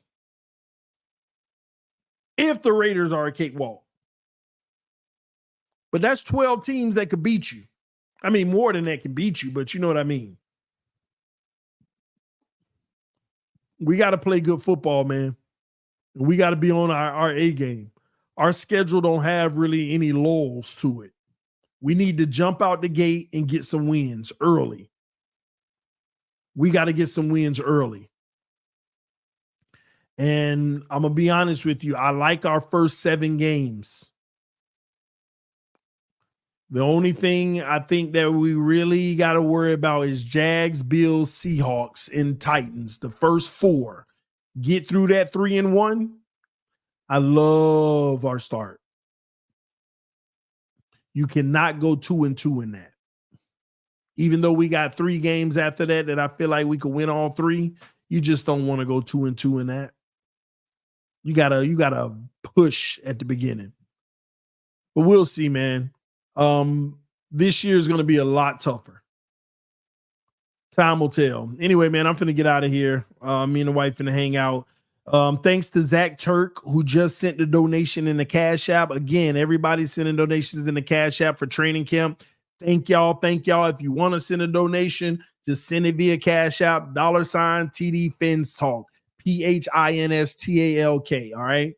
If the Raiders are a cakewalk. But that's 12 teams that could beat you. I mean, more than that can beat you, but you know what I mean. We got to play good football, man. We got to be on our A game. Our schedule don't have really any lulls to it. We need to jump out the gate and get some wins early. We got to get some wins early. And I'm going to be honest with you. I like our first 7 games. The only thing I think that we really got to worry about is Jags, Bills, Seahawks, and Titans. The first 4. Get through that 3-1. I love our start. You cannot go 2-2 in that. Even though we got 3 games after that I feel like we could win all 3, you just don't want to go 2-2 in that. You gotta push at the beginning. But we'll see, man. This year is going to be a lot tougher. Time will tell. Anyway, man, I'm finna get out of here. Me and the wife finna hang out. Thanks to Zach Turk, who just sent the donation in the Cash App. Again, everybody's sending donations in the Cash App for training camp. Thank y'all. Thank y'all. If you want to send a donation, just send it via Cash App, $TD Fins Talk, PHINSTALK. All right.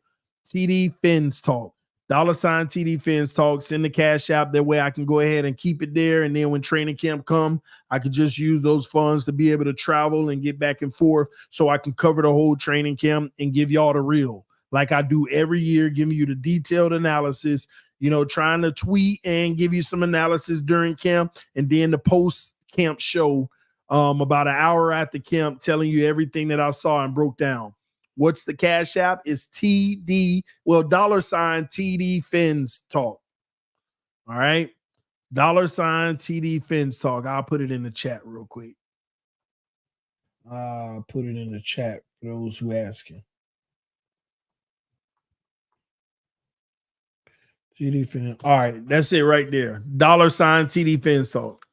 TD Fins Talk. $TD Fins Talk. Send the Cash App. That way I can go ahead and keep it there. And then when training camp come, I could just use those funds to be able to travel and get back and forth so I can cover the whole training camp and give y'all the real, like I do every year, giving you the detailed analysis, trying to tweet and give you some analysis during camp, and then the post-camp show about an hour after camp telling you everything that I saw and broke down. What's the Cash App? It's $TD Fins Talk. All right. $TD Fins Talk. I'll put it in the chat real quick. Put it in the chat for those who asking. TD Fins. All right. That's it right there. $TD Fins Talk.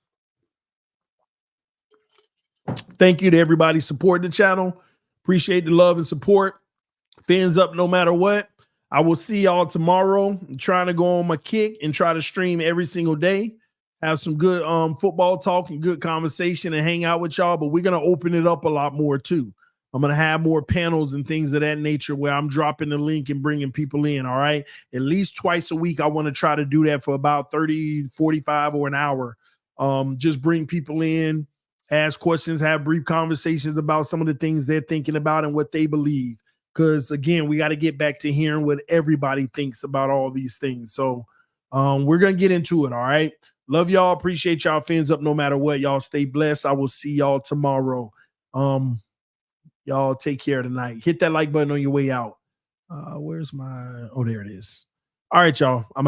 Thank you to everybody supporting the channel. Appreciate the love and support. Fins up no matter what. I will see y'all tomorrow. I'm trying to go on my kick and try to stream every single day. Have some good football talk and good conversation and hang out with y'all. But we're going to open it up a lot more too. I'm going to have more panels and things of that nature where I'm dropping the link and bringing people in. All right. At least twice a week. I want to try to do that for about 30, 45 or an hour. Just bring people in, ask questions, have brief conversations about some of the things they're thinking about and what they believe. Because, again, we got to get back to hearing what everybody thinks about all these things. So we're going to get into it, all right? Love y'all. Appreciate y'all. Fins up no matter what. Y'all stay blessed. I will see y'all tomorrow. Y'all take care tonight. Hit that like button on your way out. Where's my – oh, there it is. All right, y'all. I'm out.